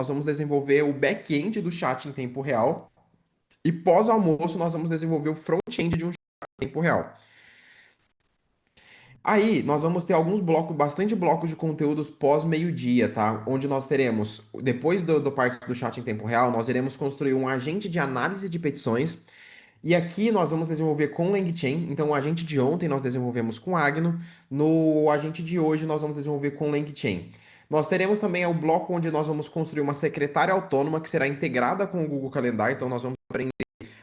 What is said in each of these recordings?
nós vamos desenvolver o back-end do chat em tempo real. E pós-almoço, nós vamos desenvolver o front-end de um chat em tempo real. Aí, nós vamos ter alguns blocos, bastante blocos de conteúdos pós-meio-dia, tá? Onde nós teremos, depois do parte do chat em tempo real, nós iremos construir um agente de análise de petições. E aqui nós vamos desenvolver com LangChain. Então, o agente de ontem nós desenvolvemos com Agno. No agente de hoje, nós vamos desenvolver com LangChain. Nós teremos também o bloco onde nós vamos construir uma secretária autônoma que será integrada com o Google Calendar. Então, nós vamos aprender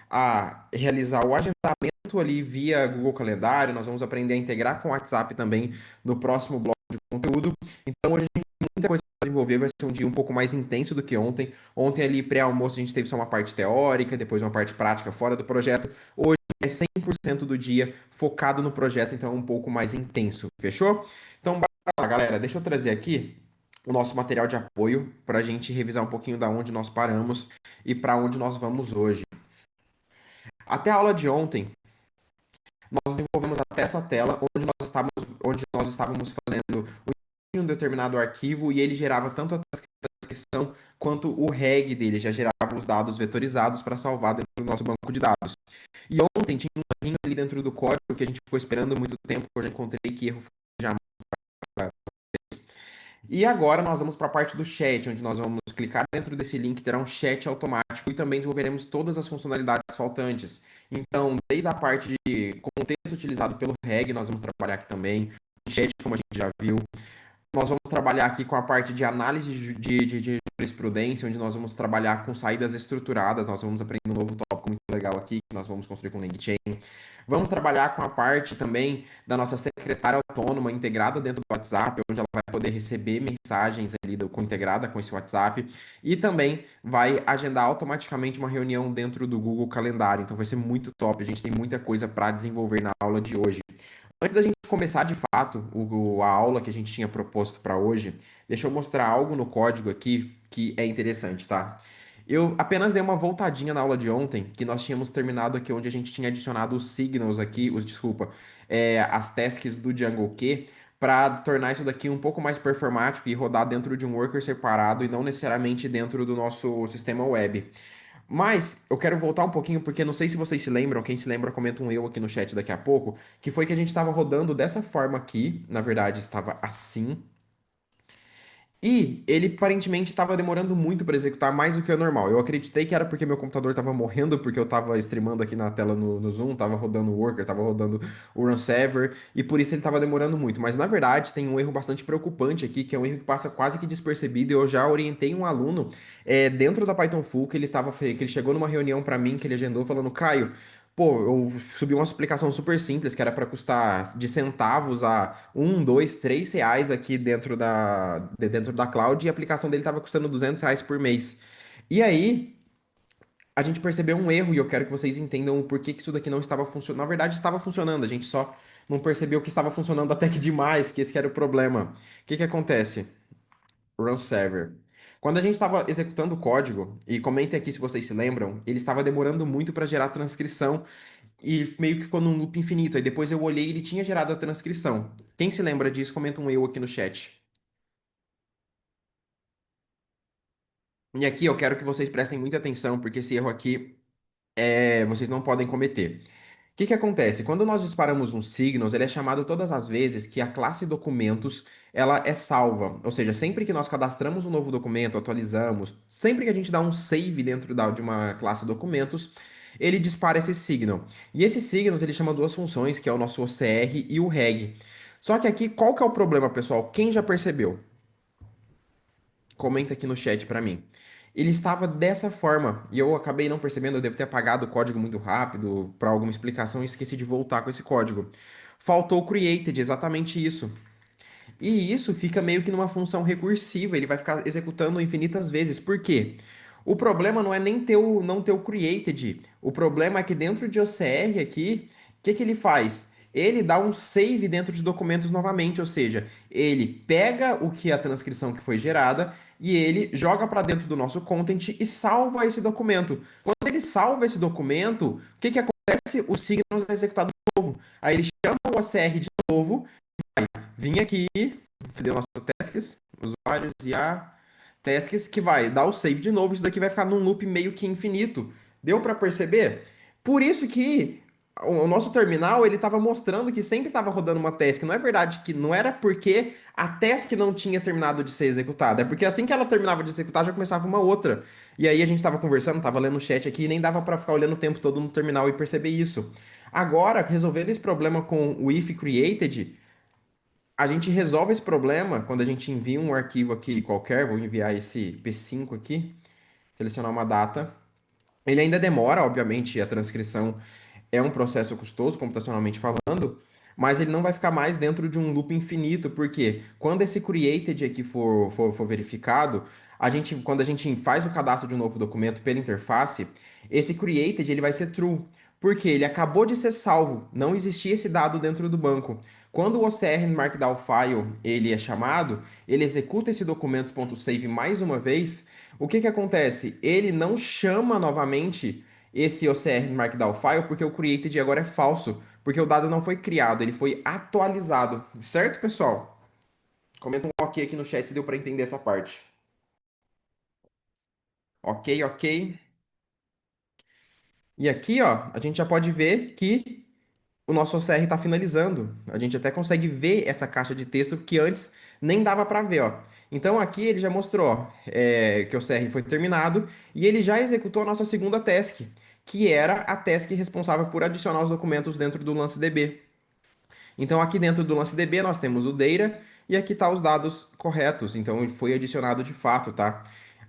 a realizar o agendamento ali via Google Calendário, nós vamos aprender a integrar com o WhatsApp também no próximo bloco de conteúdo. Então hoje a gente tem muita coisa para desenvolver, vai ser um dia um pouco mais intenso do que ontem. Ontem ali pré-almoço a gente teve só uma parte teórica, depois uma parte prática fora do projeto. Hoje é 100% do dia focado no projeto, então é um pouco mais intenso, fechou? Então, bora lá, galera, deixa eu trazer aqui o nosso material de apoio para a gente revisar um pouquinho da onde nós paramos e para onde nós vamos hoje. Até a aula de ontem, nós desenvolvemos até essa tela onde nós estávamos fazendo um determinado arquivo e ele gerava tanto a transcrição quanto o REG dele, já gerava os dados vetorizados para salvar dentro do nosso banco de dados. E ontem tinha um errinho ali dentro do código que a gente ficou esperando muito tempo, eu já encontrei que erro já. E agora nós vamos para a parte do chat, onde nós vamos clicar dentro desse link, terá um chat automático e também desenvolveremos todas as funcionalidades faltantes. Então, desde a parte de contexto utilizado pelo REG, nós vamos trabalhar aqui também, o chat, como a gente já viu, nós vamos trabalhar aqui com a parte de análise de jurisprudência, onde nós vamos trabalhar com saídas estruturadas. Nós vamos aprender um novo tópico muito legal aqui, que nós vamos construir com o LangChain. Vamos trabalhar com a parte também da nossa secretária autônoma integrada dentro do WhatsApp, onde ela vai poder receber mensagens ali integrada com esse WhatsApp. E também vai agendar automaticamente uma reunião dentro do Google Calendário. Então vai ser muito top. A gente tem muita coisa para desenvolver na aula de hoje. Antes da gente começar de fato a aula que a gente tinha proposto para hoje, deixa eu mostrar algo no código aqui que é interessante, tá? Eu apenas dei uma voltadinha na aula de ontem, que nós tínhamos terminado aqui onde a gente tinha adicionado os signals aqui, desculpa, as tasks do Django Q, para tornar isso daqui um pouco mais performático e rodar dentro de um worker separado e não necessariamente dentro do nosso sistema web. Mas eu quero voltar um pouquinho, porque não sei se vocês se lembram, quem se lembra, comenta um eu aqui no chat daqui a pouco, que foi que a gente estava rodando dessa forma aqui, na verdade estava assim, e ele aparentemente estava demorando muito para executar mais do que o normal. Eu acreditei que era porque meu computador estava morrendo, porque eu estava streamando aqui na tela no Zoom, estava rodando o Worker, estava rodando o Run Server, e por isso ele estava demorando muito. Mas na verdade tem um erro bastante preocupante aqui, que é um erro que passa quase que despercebido. E eu já orientei um aluno dentro da Python Full que ele chegou numa reunião para mim, que ele agendou, falando, Caio. Pô, eu subi uma explicação super simples, que era para custar de centavos a R$ 1, R$ 2, R$ 3 aqui dentro da cloud, e a aplicação dele estava custando R$ 200 por mês. E aí, a gente percebeu um erro, e eu quero que vocês entendam o porquê que isso daqui não estava funcionando. Na verdade, estava funcionando, a gente só não percebeu que estava funcionando até que demais, que esse que era o problema. O que que acontece? Run Server. Quando a gente estava executando o código, e comentem aqui se vocês se lembram, ele estava demorando muito para gerar transcrição e meio que ficou num loop infinito. Aí depois eu olhei e ele tinha gerado a transcrição. Quem se lembra disso, comenta um eu aqui no chat. E aqui eu quero que vocês prestem muita atenção, porque esse erro aqui vocês não podem cometer. O que que acontece? Quando nós disparamos um signals, ele é chamado todas as vezes que a classe documentos ela é salva. Ou seja, sempre que nós cadastramos um novo documento, atualizamos, sempre que a gente dá um save dentro de uma classe documentos, ele dispara esse signal. E esse signals ele chama duas funções, que é o nosso OCR e o reg. Só que aqui, qual que é o problema, pessoal? Quem já percebeu? Comenta aqui no chat para mim. Ele estava dessa forma e eu acabei não percebendo, eu devo ter apagado o código muito rápido para alguma explicação e esqueci de voltar com esse código. Faltou o created, exatamente isso. E isso fica meio que numa função recursiva, ele vai ficar executando infinitas vezes. Por quê? O problema não é nem não ter o created. O problema é que dentro de OCR aqui, o que que ele faz? Ele dá um save dentro de documentos novamente, ou seja, ele pega o que a transcrição que foi gerada e ele joga para dentro do nosso content e salva esse documento. Quando ele salva esse documento, o que que acontece? O Signals é executado de novo. Aí ele chama o OCR de novo, vim aqui, cadê o nosso tasks? Usuários, IA. tasks que vai dar o save de novo, isso daqui vai ficar num loop meio que infinito. Deu para perceber? Por isso que o nosso terminal ele estava mostrando que sempre estava rodando uma task. Não é verdade que não era porque a task não tinha terminado de ser executada, é porque assim que ela terminava de executar já começava uma outra. E aí a gente estava conversando, estava lendo o chat aqui e nem dava para ficar olhando o tempo todo no terminal e perceber isso. Agora, resolvendo esse problema com o if created, a gente resolve esse problema quando a gente envia um arquivo aqui qualquer, vou enviar esse P5 aqui, selecionar uma data. Ele ainda demora, obviamente, a transcrição é um processo custoso, computacionalmente falando, mas ele não vai ficar mais dentro de um loop infinito, porque quando esse created aqui for verificado, quando a gente faz o cadastro de um novo documento pela interface, esse created ele vai ser true, porque ele acabou de ser salvo, não existia esse dado dentro do banco. Quando o OCR no Markdown File ele é chamado, ele executa esse documentos.save mais uma vez. O que que acontece? Ele não chama novamente esse OCR no Markdown File porque o created agora é falso, porque o dado não foi criado, ele foi atualizado. Certo, pessoal? Comenta um ok aqui no chat se deu para entender essa parte. Ok, ok. E aqui, ó, a gente já pode ver que o nosso OCR está finalizando. A gente até consegue ver essa caixa de texto que antes nem dava para ver, ó. Então aqui ele já mostrou, ó, que o CR foi terminado e ele já executou a nossa segunda task, que era a task responsável por adicionar os documentos dentro do LanceDB. Então, aqui dentro do LanceDB, nós temos o data e aqui tá os dados corretos. Então, ele foi adicionado de fato, tá?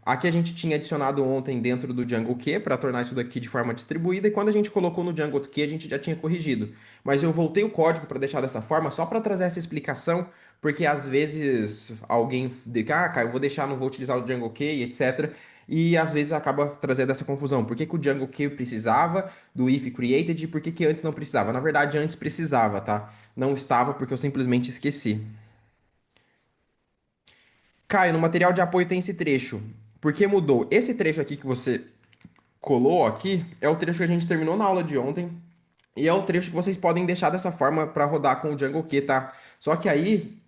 Aqui a gente tinha adicionado ontem dentro do Django Q para tornar isso daqui de forma distribuída e quando a gente colocou no Django Q a gente já tinha corrigido. Mas eu voltei o código para deixar dessa forma só para trazer essa explicação, porque às vezes alguém cara, eu vou deixar, não vou utilizar o Django Q e etc. E às vezes acaba trazendo essa confusão. Por que que o Django Q precisava do if created e por que que antes não precisava? Na verdade, antes precisava, tá? Não estava porque eu simplesmente esqueci. Caio, no material de apoio tem esse trecho. Por que mudou? Esse trecho aqui que você colou aqui é o trecho que a gente terminou na aula de ontem. E é o trecho que vocês podem deixar dessa forma para rodar com o Django Q, tá? Só que aí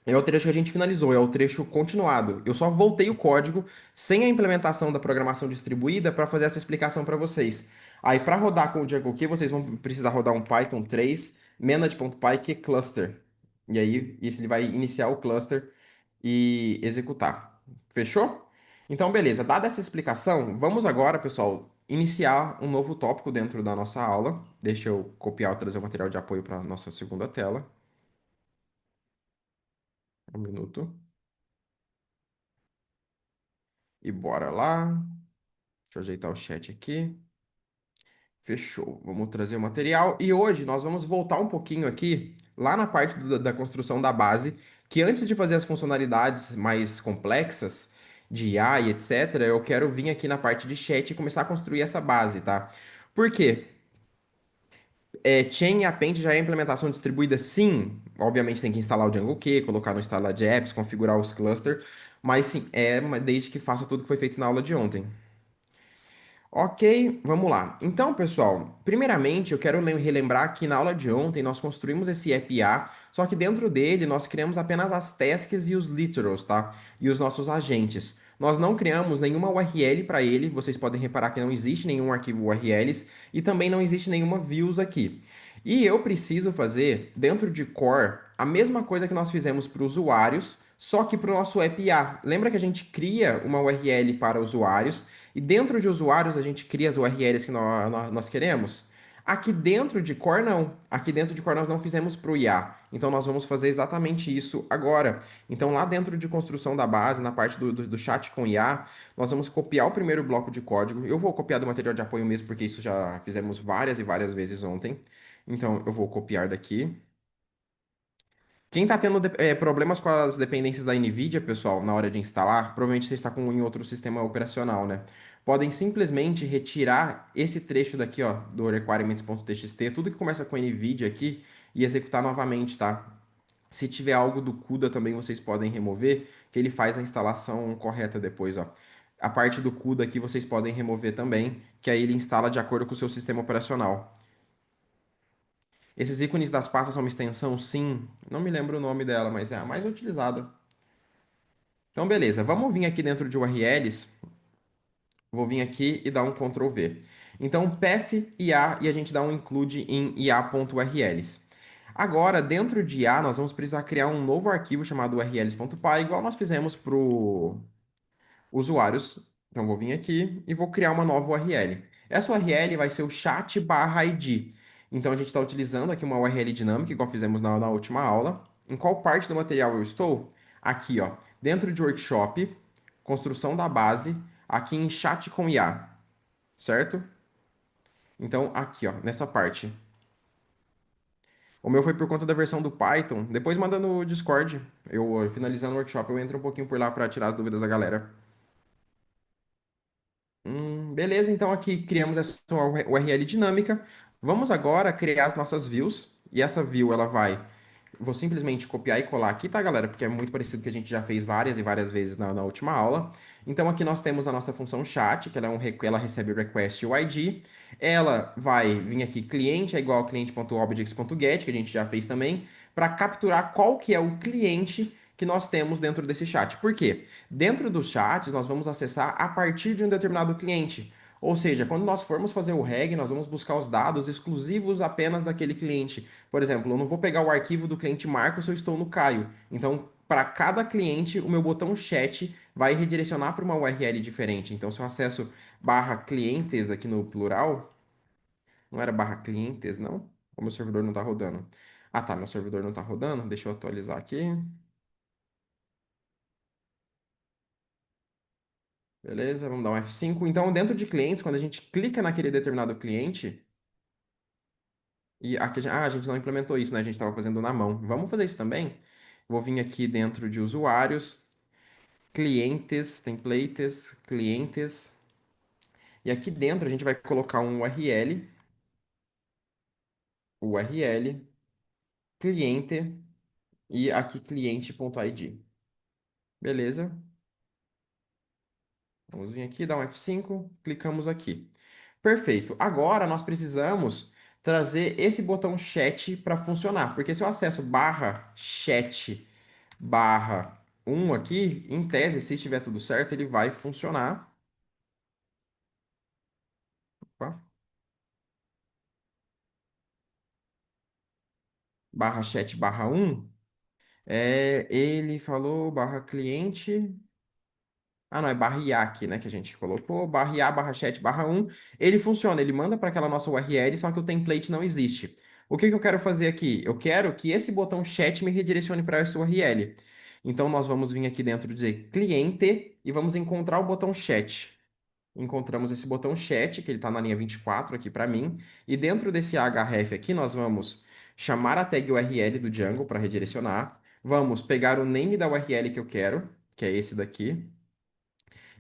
é o trecho que a gente finalizou, é o trecho continuado. Eu só voltei o código sem a implementação da programação distribuída para fazer essa explicação para vocês. Aí, para rodar com o Django Q, vocês vão precisar rodar um Python 3 manage.py que cluster. E aí, isso ele vai iniciar o cluster e executar. Fechou? Então, beleza. Dada essa explicação, vamos agora, pessoal, iniciar um novo tópico dentro da nossa aula. Deixa eu copiar e trazer o material de apoio para a nossa segunda tela. Um minuto. E bora lá. Deixa eu ajeitar o chat aqui. Fechou. Vamos trazer o material. E hoje nós vamos voltar um pouquinho aqui, lá na parte da construção da base, que antes de fazer as funcionalidades mais complexas de IA e etc., eu quero vir aqui na parte de chat e começar a construir essa base, tá? Por quê? Chain e Append já é implementação distribuída? Sim. Obviamente tem que instalar o Django Q, colocar no instalar de apps, configurar os clusters, mas sim, desde que faça tudo que foi feito na aula de ontem. Ok, vamos lá. Então, pessoal, primeiramente eu quero relembrar que na aula de ontem nós construímos esse API, só que dentro dele nós criamos apenas as tasks e os literals, tá? E os nossos agentes. Nós não criamos nenhuma URL para ele, vocês podem reparar que não existe nenhum arquivo URLs e também não existe nenhuma views aqui. E eu preciso fazer dentro de core a mesma coisa que nós fizemos para usuários, só que para o nosso API. Lembra que a gente cria uma URL para usuários e dentro de usuários a gente cria as URLs que nós queremos? Aqui dentro de Core não. Aqui dentro de Core nós não fizemos para o IA. Então nós vamos fazer exatamente isso agora. Então lá dentro de construção da base, na parte do chat com IA, nós vamos copiar o primeiro bloco de código. Eu vou copiar do material de apoio mesmo, porque isso já fizemos várias e várias vezes ontem. Então eu vou copiar daqui. Quem está tendo problemas com as dependências da NVIDIA, pessoal, na hora de instalar, provavelmente você está com em outro sistema operacional, né? Podem simplesmente retirar esse trecho daqui, ó, do requirements.txt, tudo que começa com NVIDIA aqui, e executar novamente, tá? Se tiver algo do CUDA também vocês podem remover, que ele faz a instalação correta depois, ó. A parte do CUDA aqui vocês podem remover também, que aí ele instala de acordo com o seu sistema operacional. Esses ícones das pastas são uma extensão, sim. Não me lembro o nome dela, mas é a mais utilizada. Então, beleza. Vamos vir aqui dentro de URLs. Vou vir aqui e dar um Ctrl V. Então, path IA e a gente dá um include em ia.urls. Agora, dentro de IA, nós vamos precisar criar um novo arquivo chamado urls.py, igual nós fizemos para usuários. Então, vou vir aqui e vou criar uma nova URL. Essa URL vai ser o chat/id. Então, a gente está utilizando aqui uma URL dinâmica, igual fizemos na última aula. Em qual parte do material eu estou? Aqui, ó, dentro de workshop, construção da base, aqui em chat com IA, certo? Então, aqui, ó, nessa parte. O meu foi por conta da versão do Python. Depois manda no Discord. Eu finalizando o workshop, eu entro um pouquinho por lá para tirar as dúvidas da galera. Beleza, então aqui criamos essa URL dinâmica. Vamos agora criar as nossas views. E essa view, ela vai. Vou simplesmente copiar e colar aqui, tá, galera? Porque é muito parecido com o que a gente já fez várias e várias vezes na última aula. Então aqui nós temos a nossa função chat, que ela recebe o request e o ID. Ela vai vir aqui, cliente é igual a cliente.objects.get, que a gente já fez também, para capturar qual que é o cliente que nós temos dentro desse chat. Por quê? Dentro dos chats, nós vamos acessar a partir de um determinado cliente. Ou seja, quando nós formos fazer o REG, nós vamos buscar os dados exclusivos apenas daquele cliente. Por exemplo, eu não vou pegar o arquivo do cliente Marco se eu estou no Caio. Então, para cada cliente, o meu botão chat vai redirecionar para uma URL diferente. Então, se eu acesso barra clientes aqui no plural, não era barra clientes, não? O meu servidor não está rodando. Ah, tá, meu servidor não está rodando. Deixa eu atualizar aqui. Beleza, vamos dar um F5. Então, dentro de clientes, quando a gente clica naquele determinado cliente, e aqui, a gente não implementou isso, né? A gente estava fazendo na mão. Vamos fazer isso também? Vou vir aqui dentro de usuários, clientes, templates, clientes, e aqui dentro a gente vai colocar um URL, cliente, e aqui cliente.id. Beleza? Vamos vir aqui, dar um F5, clicamos aqui. Perfeito. Agora nós precisamos trazer esse botão chat para funcionar, porque se eu acesso barra chat barra 1 aqui, em tese, se estiver tudo certo, ele vai funcionar. Opa. Barra chat barra 1, ele falou barra cliente. Ah, não, é barra IA aqui, né, que a gente colocou. Barra IA, barra chat, barra 1. Ele funciona, ele manda para aquela nossa URL, só que o template não existe. O que que eu quero fazer aqui? Eu quero que esse botão chat me redirecione para essa URL. Então, nós vamos vir aqui dentro de cliente e vamos encontrar o botão chat. Encontramos esse botão chat, que ele está na linha 24 aqui para mim. E dentro desse href aqui, nós vamos chamar a tag URL do Django para redirecionar. Vamos pegar o name da URL que eu quero, que é esse daqui,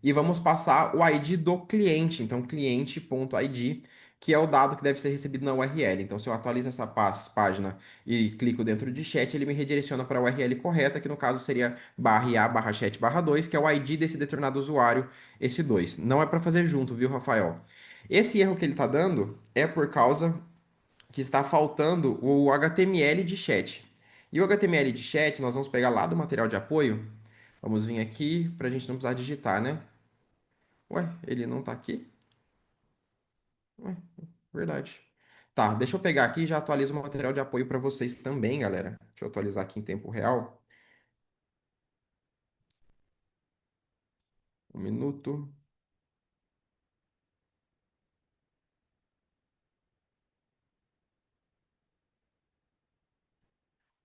e vamos passar o ID do cliente, então cliente.id, que é o dado que deve ser recebido na URL. Então, se eu atualizo essa página e clico dentro de chat, ele me redireciona para a URL correta, que no caso seria barra IA, barra chat, barra 2, que é o ID desse determinado usuário, esse 2. Não é para fazer junto, viu, Rafael? Esse erro que ele está dando é por causa que está faltando o HTML de chat. E o HTML de chat, nós vamos pegar lá do material de apoio. Vamos vir aqui para a gente não precisar digitar, né? Ué, ele não tá aqui? Ué, verdade. Tá, deixa eu pegar aqui e já atualizo o material de apoio para vocês também, galera. Deixa eu atualizar aqui em tempo real. Um minuto.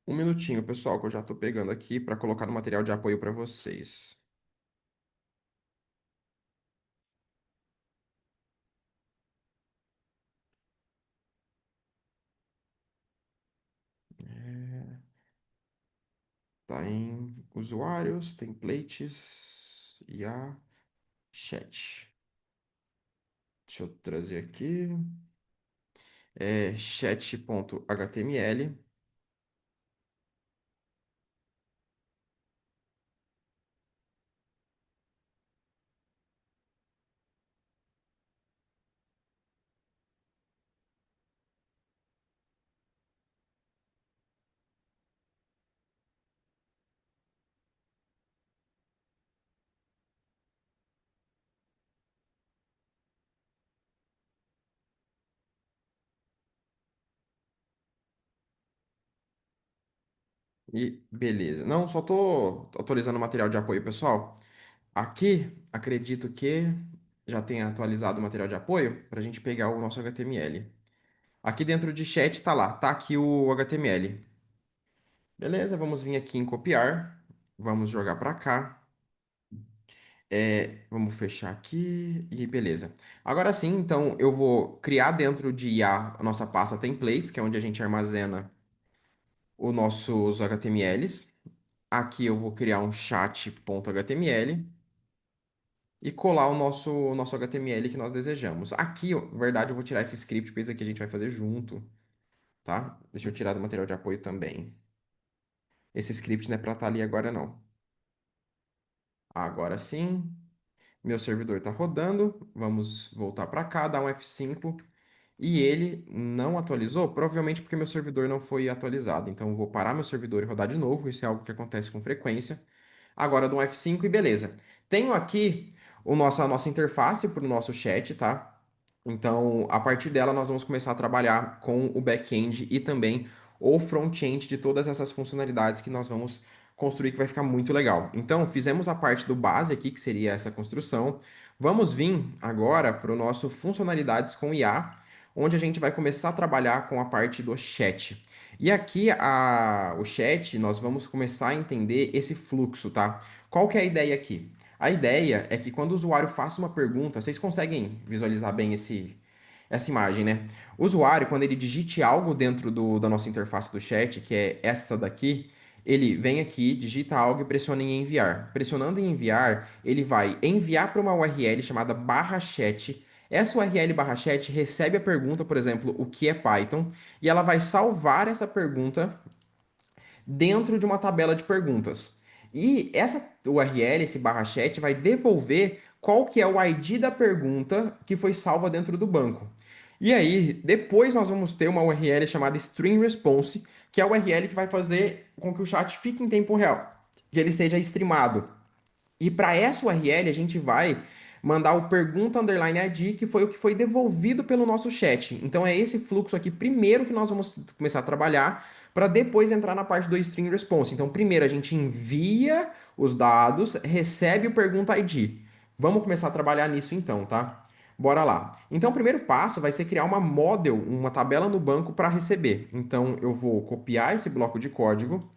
Um minutinho, pessoal, que eu já tô pegando aqui para colocar no material de apoio para vocês. É, tá em usuários, templates e a chat. Deixa eu trazer aqui. É chat.html. E beleza. Não, só tô atualizando o material de apoio, pessoal. Aqui, acredito que já tenha atualizado o material de apoio para a gente pegar o nosso HTML. Aqui dentro de chat está lá, tá aqui o HTML. Beleza, vamos vir aqui em copiar, vamos jogar para cá. Vamos fechar aqui e beleza. Agora sim, então eu vou criar dentro de IA a nossa pasta templates, que é onde a gente armazena os nossos HTMLs. Aqui eu vou criar um chat.html e colar o nosso HTML que nós desejamos. Aqui, ó, na verdade, eu vou tirar esse script, porque esse aqui a gente vai fazer junto, tá? Deixa eu tirar do material de apoio também. Esse script não é para estar ali agora, não. Agora sim, meu servidor está rodando. Vamos voltar para cá, dar um F5. E ele não atualizou, provavelmente porque meu servidor não foi atualizado. Então, eu vou parar meu servidor e rodar de novo. Isso é algo que acontece com frequência. Agora, do F5 e beleza. Tenho aqui a nossa interface para o nosso chat, tá? Então, a partir dela, nós vamos começar a trabalhar com o back-end e também o front-end de todas essas funcionalidades que nós vamos construir, que vai ficar muito legal. Então, fizemos a parte do base aqui, que seria essa construção. Vamos vir agora para o nosso funcionalidades com IA, onde a gente vai começar a trabalhar com a parte do chat. E aqui, o chat, nós vamos começar a entender esse fluxo, tá? Qual que é a ideia aqui? A ideia é que quando o usuário faça uma pergunta, vocês conseguem visualizar bem essa imagem, né? O usuário, quando ele digite algo dentro da nossa interface do chat, que é essa daqui, ele vem aqui, digita algo e pressiona em enviar. Pressionando em enviar, ele vai enviar para uma URL chamada barra chat. Essa URL barra chat recebe a pergunta, por exemplo, o que é Python, e ela vai salvar essa pergunta dentro de uma tabela de perguntas. E essa URL, esse barra chat, vai devolver qual que é o ID da pergunta que foi salva dentro do banco. E aí, depois nós vamos ter uma URL chamada string response, que é a URL que vai fazer com que o chat fique em tempo real, que ele seja streamado. E para essa URL a gente vai mandar o pergunta underline ID, que foi o que foi devolvido pelo nosso chat. Então é esse fluxo aqui primeiro que nós vamos começar a trabalhar para depois entrar na parte do string response. Então primeiro a gente envia os dados, recebe o pergunta ID. Vamos começar a trabalhar nisso então, tá? Bora lá. Então o primeiro passo vai ser criar uma model, uma tabela no banco para receber. Então eu vou copiar esse bloco de código.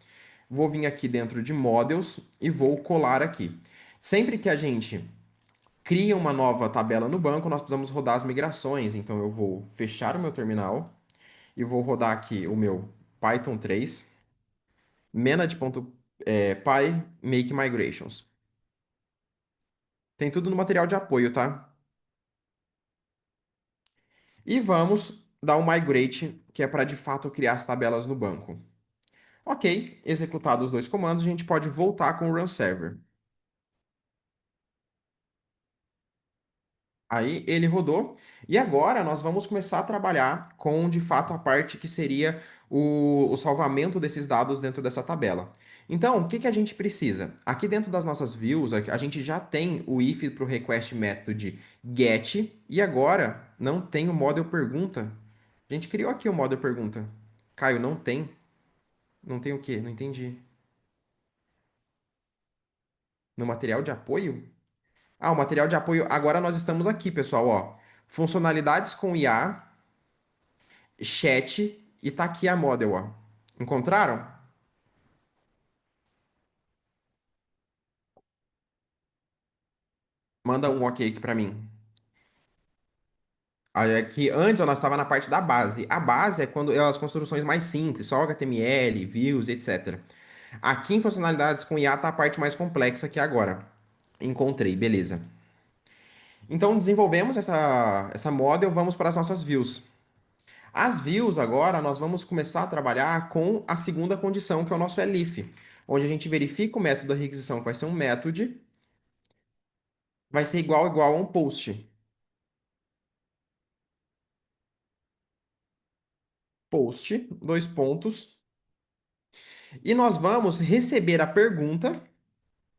Vou vir aqui dentro de Models e vou colar aqui. Sempre que a gente cria uma nova tabela no banco, nós precisamos rodar as migrações. Então eu vou fechar o meu terminal e vou rodar aqui o meu Python 3, manage.py make migrations. Tem tudo no material de apoio, tá? E vamos dar um migrate, que é para de fato criar as tabelas no banco. Ok, executados os dois comandos, a gente pode voltar com o run server. Aí ele rodou. E agora nós vamos começar a trabalhar com, de fato, a parte que seria o salvamento desses dados dentro dessa tabela. Então, o que que a gente precisa? Aqui dentro das nossas views, a gente já tem o if para o request method get, e agora não tem o model pergunta. A gente criou aqui o model pergunta. Caio, não tem? Não tem o quê? Não entendi. No material de apoio? Ah, o material de apoio. Agora nós estamos aqui, pessoal, ó. Funcionalidades com IA. Chat e tá aqui a model, ó. Encontraram? Manda um ok aqui pra mim. Aí aqui, antes ó, nós estava na parte da base. A base é quando é as construções mais simples, só HTML, views, etc. Aqui em funcionalidades com IA tá a parte mais complexa aqui agora. Encontrei, beleza. Então desenvolvemos essa model, vamos para as nossas views. As views agora nós vamos começar a trabalhar com a segunda condição, que é o nosso elif, onde a gente verifica o método da requisição, que vai ser um método, vai ser igual a um post. Post, dois pontos, e nós vamos receber a pergunta,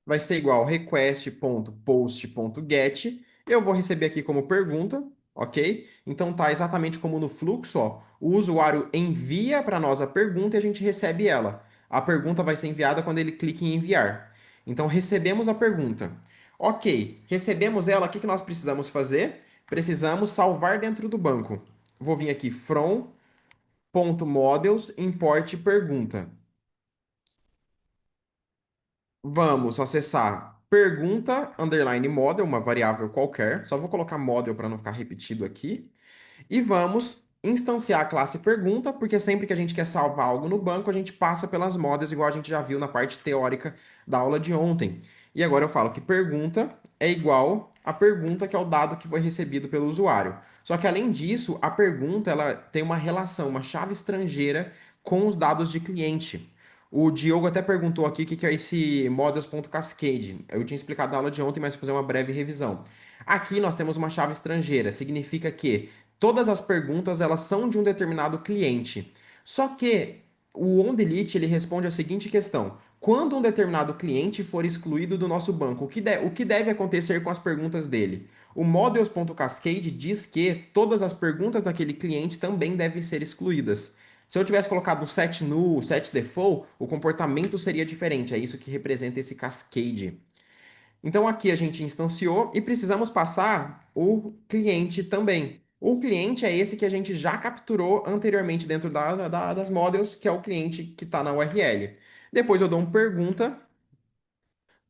vai ser igual request.post.get, eu vou receber aqui como pergunta, ok? Então tá exatamente como no fluxo, ó, o usuário envia para nós a pergunta e a gente recebe ela. a pergunta vai ser enviada quando ele clica em enviar. Então, recebemos a pergunta. Ok, recebemos ela, o que que nós precisamos fazer? Precisamos salvar dentro do banco. Vou vir aqui, from.models, import pergunta. Vamos acessar pergunta underline model, uma variável qualquer. Só vou colocar model para não ficar repetido aqui. E vamos instanciar a classe pergunta, porque sempre que a gente quer salvar algo no banco, a gente passa pelas models, igual a gente já viu na parte teórica da aula de ontem. E agora eu falo que pergunta é igual a pergunta, que é o dado que foi recebido pelo usuário. Só que além disso, a pergunta ela tem uma relação, uma chave estrangeira com os dados de cliente. O Diogo até perguntou aqui o que é esse models.cascade. Eu tinha explicado na aula de ontem, mas vou fazer uma breve revisão. Aqui nós temos uma chave estrangeira, significa que todas as perguntas elas são de um determinado cliente. Só que o onDelete ele responde a seguinte questão: quando um determinado cliente for excluído do nosso banco, o que deve acontecer com as perguntas dele? O models.cascade diz que todas as perguntas daquele cliente também devem ser excluídas. Se eu tivesse colocado um set null, set default, o comportamento seria diferente. É isso que representa esse cascade. Então aqui a gente instanciou e precisamos passar o cliente também. O cliente é esse que a gente já capturou anteriormente dentro das models, que é o cliente que está na URL. Depois eu dou um pergunta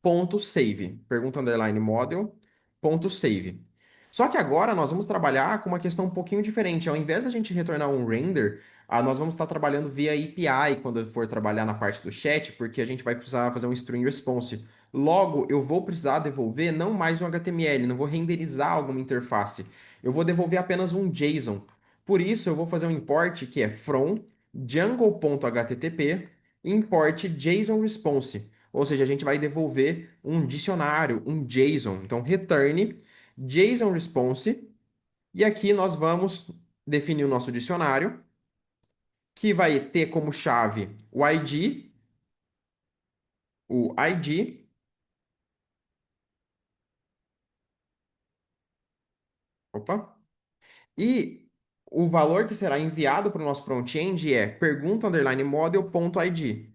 ponto save, pergunta underline model, ponto save. Só que agora nós vamos trabalhar com uma questão um pouquinho diferente. Ao invés da gente retornar um render, nós vamos estar trabalhando via API quando eu for trabalhar na parte do chat, porque a gente vai precisar fazer um string response. Logo, eu vou precisar devolver não mais um HTML, não vou renderizar alguma interface. Eu vou devolver apenas um JSON. Por isso, eu vou fazer um import que é from django.http import JSON response. Ou seja, a gente vai devolver um dicionário, um JSON. Então, return JSON response. E aqui nós vamos definir o nosso dicionário, que vai ter como chave o ID, opa, e o valor que será enviado para o nosso front-end é pergunta underline model.id.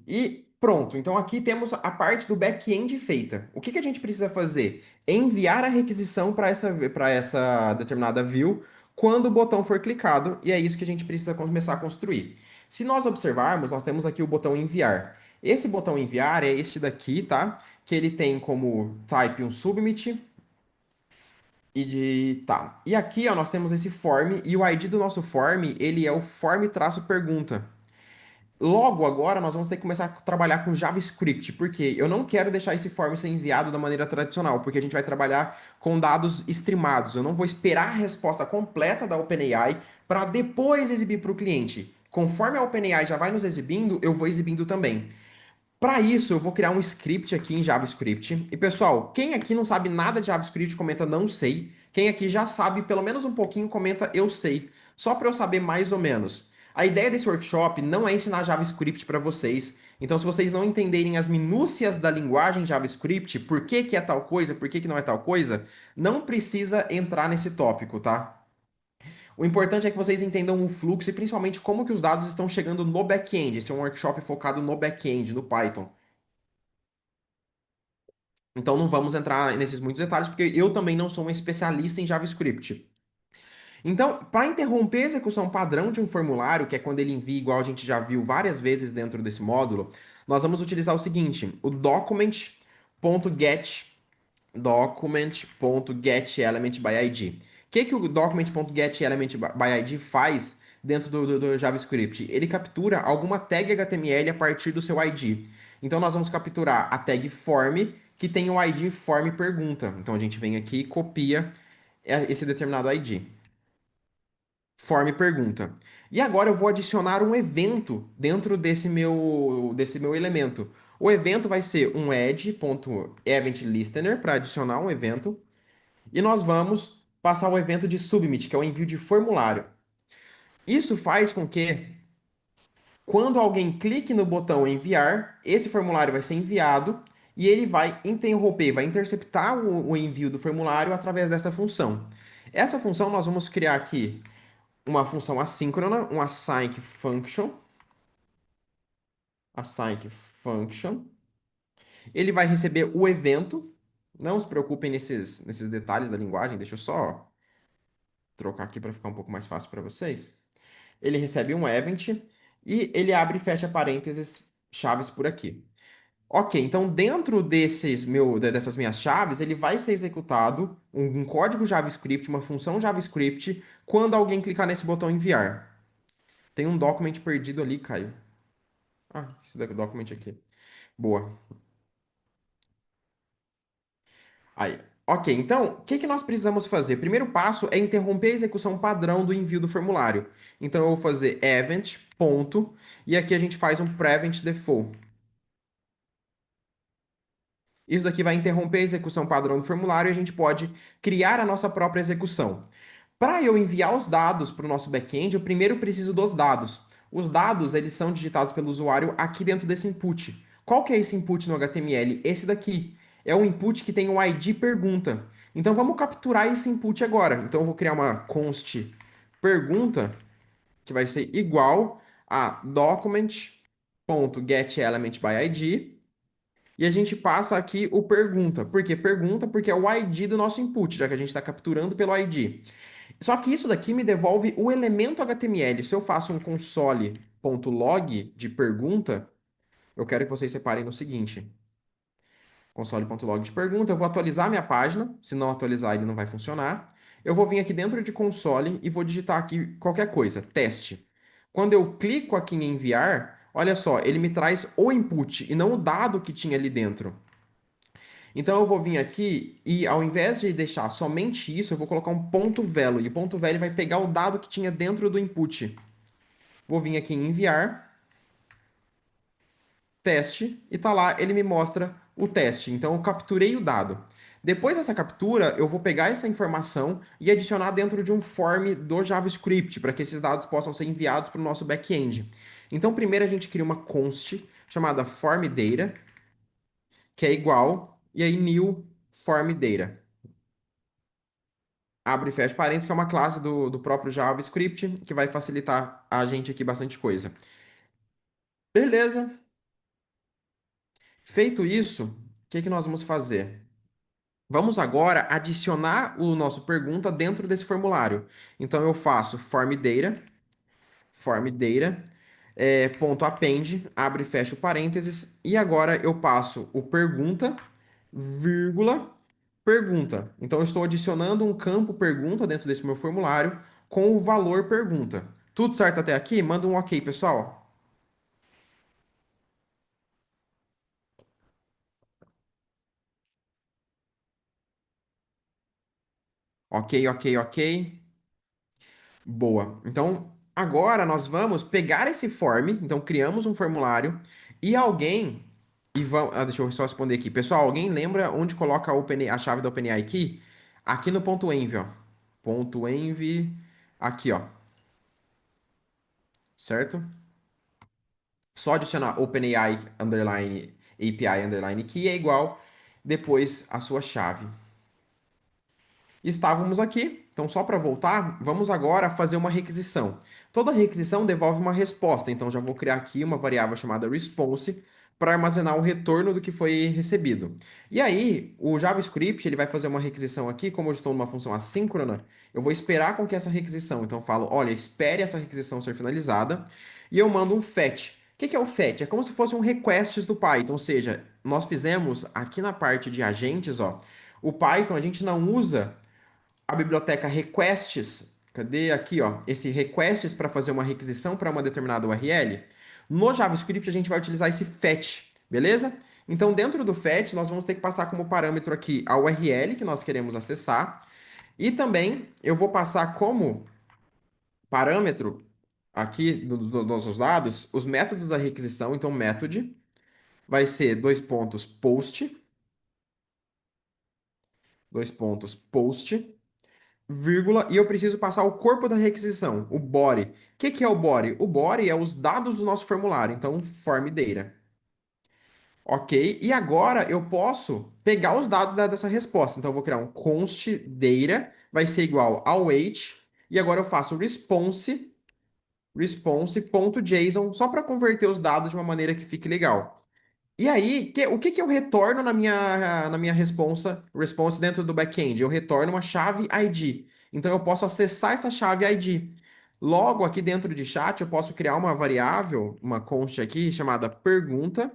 E pronto. Então aqui temos a parte do back-end feita. O que que a gente precisa fazer? Enviar a requisição para essa determinada view quando o botão for clicado, e é isso que a gente precisa começar a construir. Se nós observarmos, nós temos aqui o botão enviar. Esse botão enviar é este daqui, tá? Que ele tem como type um submit tá. E aqui, ó, nós temos esse form e o ID do nosso form, ele é o form-pergunta. Logo agora nós vamos ter que começar a trabalhar com JavaScript, porque eu não quero deixar esse form ser enviado da maneira tradicional, porque a gente vai trabalhar com dados streamados. Eu não vou esperar a resposta completa da OpenAI para depois exibir para o cliente. Conforme a OpenAI já vai nos exibindo, eu vou exibindo também. Para isso, eu vou criar um script aqui em JavaScript. E pessoal, quem aqui não sabe nada de JavaScript, comenta não sei. Quem aqui já sabe pelo menos um pouquinho, comenta eu sei. Só para eu saber mais ou menos. A ideia desse workshop não é ensinar JavaScript para vocês. Então, se vocês não entenderem as minúcias da linguagem JavaScript, por que que é tal coisa, por que que não é tal coisa, não precisa entrar nesse tópico, tá? O importante é que vocês entendam o fluxo e principalmente como que os dados estão chegando no back-end. Esse é um workshop focado no back-end, no Python. Então não vamos entrar nesses muitos detalhes, porque eu também não sou um especialista em JavaScript. Então, para interromper a execução padrão de um formulário, que é quando ele envia, igual a gente já viu várias vezes dentro desse módulo, nós vamos utilizar o seguinte: o document.getElementById. O que o document.getElementById faz dentro do JavaScript? Ele captura alguma tag HTML a partir do seu ID. Então nós vamos capturar a tag form, que tem o ID form pergunta. Então a gente vem aqui e copia esse determinado ID. Form pergunta. E agora eu vou adicionar um evento dentro desse meu elemento. O evento vai ser um add.eventListener para adicionar um evento. E nós vamos passar o evento de submit, que é o envio de formulário. Isso faz com que, quando alguém clique no botão enviar, esse formulário vai ser enviado e ele vai interromper, vai interceptar o envio do formulário através dessa função. Essa função nós vamos criar aqui uma função assíncrona, um async function, async function. Ele vai receber o evento. Não se preocupem nesses detalhes da linguagem. Deixa eu só trocar aqui para ficar um pouco mais fácil para vocês. Ele recebe um event e ele abre e fecha parênteses chaves por aqui. Ok, então dentro dessas minhas chaves, ele vai ser executado um código JavaScript, uma função JavaScript, quando alguém clicar nesse botão enviar. Tem um document perdido ali, Caio. Ah, esse document aqui. Boa. Aí. Ok, então, o que que nós precisamos fazer? Primeiro passo é interromper a execução padrão do envio do formulário. Então, eu vou fazer event, ponto, e aqui a gente faz um prevent default. Isso daqui vai interromper a execução padrão do formulário e a gente pode criar a nossa própria execução. Para eu enviar os dados para o nosso back-end, eu primeiro preciso dos dados. Os dados, eles são digitados pelo usuário aqui dentro desse input. Qual que é esse input no HTML? Esse daqui. É o input que tem o ID pergunta. Então vamos capturar esse input agora. Então eu vou criar uma const pergunta que vai ser igual a document.getElementById e a gente passa aqui o pergunta. Por que pergunta? Porque é o ID do nosso input, já que a gente está capturando pelo ID. Só que isso daqui me devolve o elemento HTML. Se eu faço um console.log de pergunta, eu quero que vocês separem no seguinte. Console.log de pergunta, eu vou atualizar minha página. Se não atualizar, ele não vai funcionar. Eu vou vir aqui dentro de console e vou digitar aqui qualquer coisa, teste. Quando eu clico aqui em enviar, olha só, ele me traz o input e não o dado que tinha ali dentro. Então eu vou vir aqui e ao invés de deixar somente isso, eu vou colocar um ponto velo. E o ponto velo vai pegar o dado que tinha dentro do input. Vou vir aqui em enviar, teste, e tá lá, ele me mostra o teste. Então eu capturei o dado. Depois dessa captura, eu vou pegar essa informação e adicionar dentro de um form do JavaScript, para que esses dados possam ser enviados para o nosso back-end. Então primeiro a gente cria uma const chamada formData, que é igual, e aí new formData. Abre e fecha parênteses, que é uma classe do próprio JavaScript, que vai facilitar a gente aqui bastante coisa. Beleza. Feito isso, o que que nós vamos fazer? Vamos agora adicionar o nosso pergunta dentro desse formulário. Então eu faço form data, ponto append, abre e fecha o parênteses, e agora eu passo o pergunta, vírgula, pergunta. Então eu estou adicionando um campo pergunta dentro desse meu formulário com o valor pergunta. Tudo certo até aqui? Manda um ok, pessoal. Ok, ok, ok. Boa. Então, agora nós vamos pegar esse form, então criamos um formulário e alguém deixa eu só responder aqui. Pessoal, alguém lembra onde coloca a chave da OpenAI Key? Aqui no ponto .env, ó. Ponto .env aqui, ó, certo? Só adicionar OpenAI underline API underline key é igual depois a sua chave. Estávamos aqui, então só para voltar, vamos agora fazer uma requisição. Toda requisição devolve uma resposta, então já vou criar aqui uma variável chamada response para armazenar o retorno do que foi recebido. E aí, o JavaScript ele vai fazer uma requisição aqui, como eu estou numa função assíncrona, eu vou esperar com que essa requisição, então eu falo, olha, espere essa requisição ser finalizada, e eu mando um fetch. O que que é o fetch? É como se fosse um requests do Python, ou seja, nós fizemos aqui na parte de agentes, ó, o Python a gente não usa a biblioteca requests, cadê aqui, ó, esse requests para fazer uma requisição para uma determinada URL? No JavaScript a gente vai utilizar esse fetch, beleza? Então dentro do fetch nós vamos ter que passar como parâmetro aqui a URL que nós queremos acessar e também eu vou passar como parâmetro aqui dos nossos dados os métodos da requisição, então method vai ser dois pontos post, dois pontos post vírgula, e eu preciso passar o corpo da requisição, o body. O que que é o body? O body é os dados do nosso formulário, então form data. Ok, e agora eu posso pegar os dados dessa resposta. Então eu vou criar um const data, vai ser igual ao await, e agora eu faço response response.json, só para converter os dados de uma maneira que fique legal. E aí, o que que eu retorno na minha response dentro do back-end? Eu retorno uma chave ID. Então eu posso acessar essa chave ID. Logo, aqui dentro de chat, eu posso criar uma variável, uma const aqui, chamada pergunta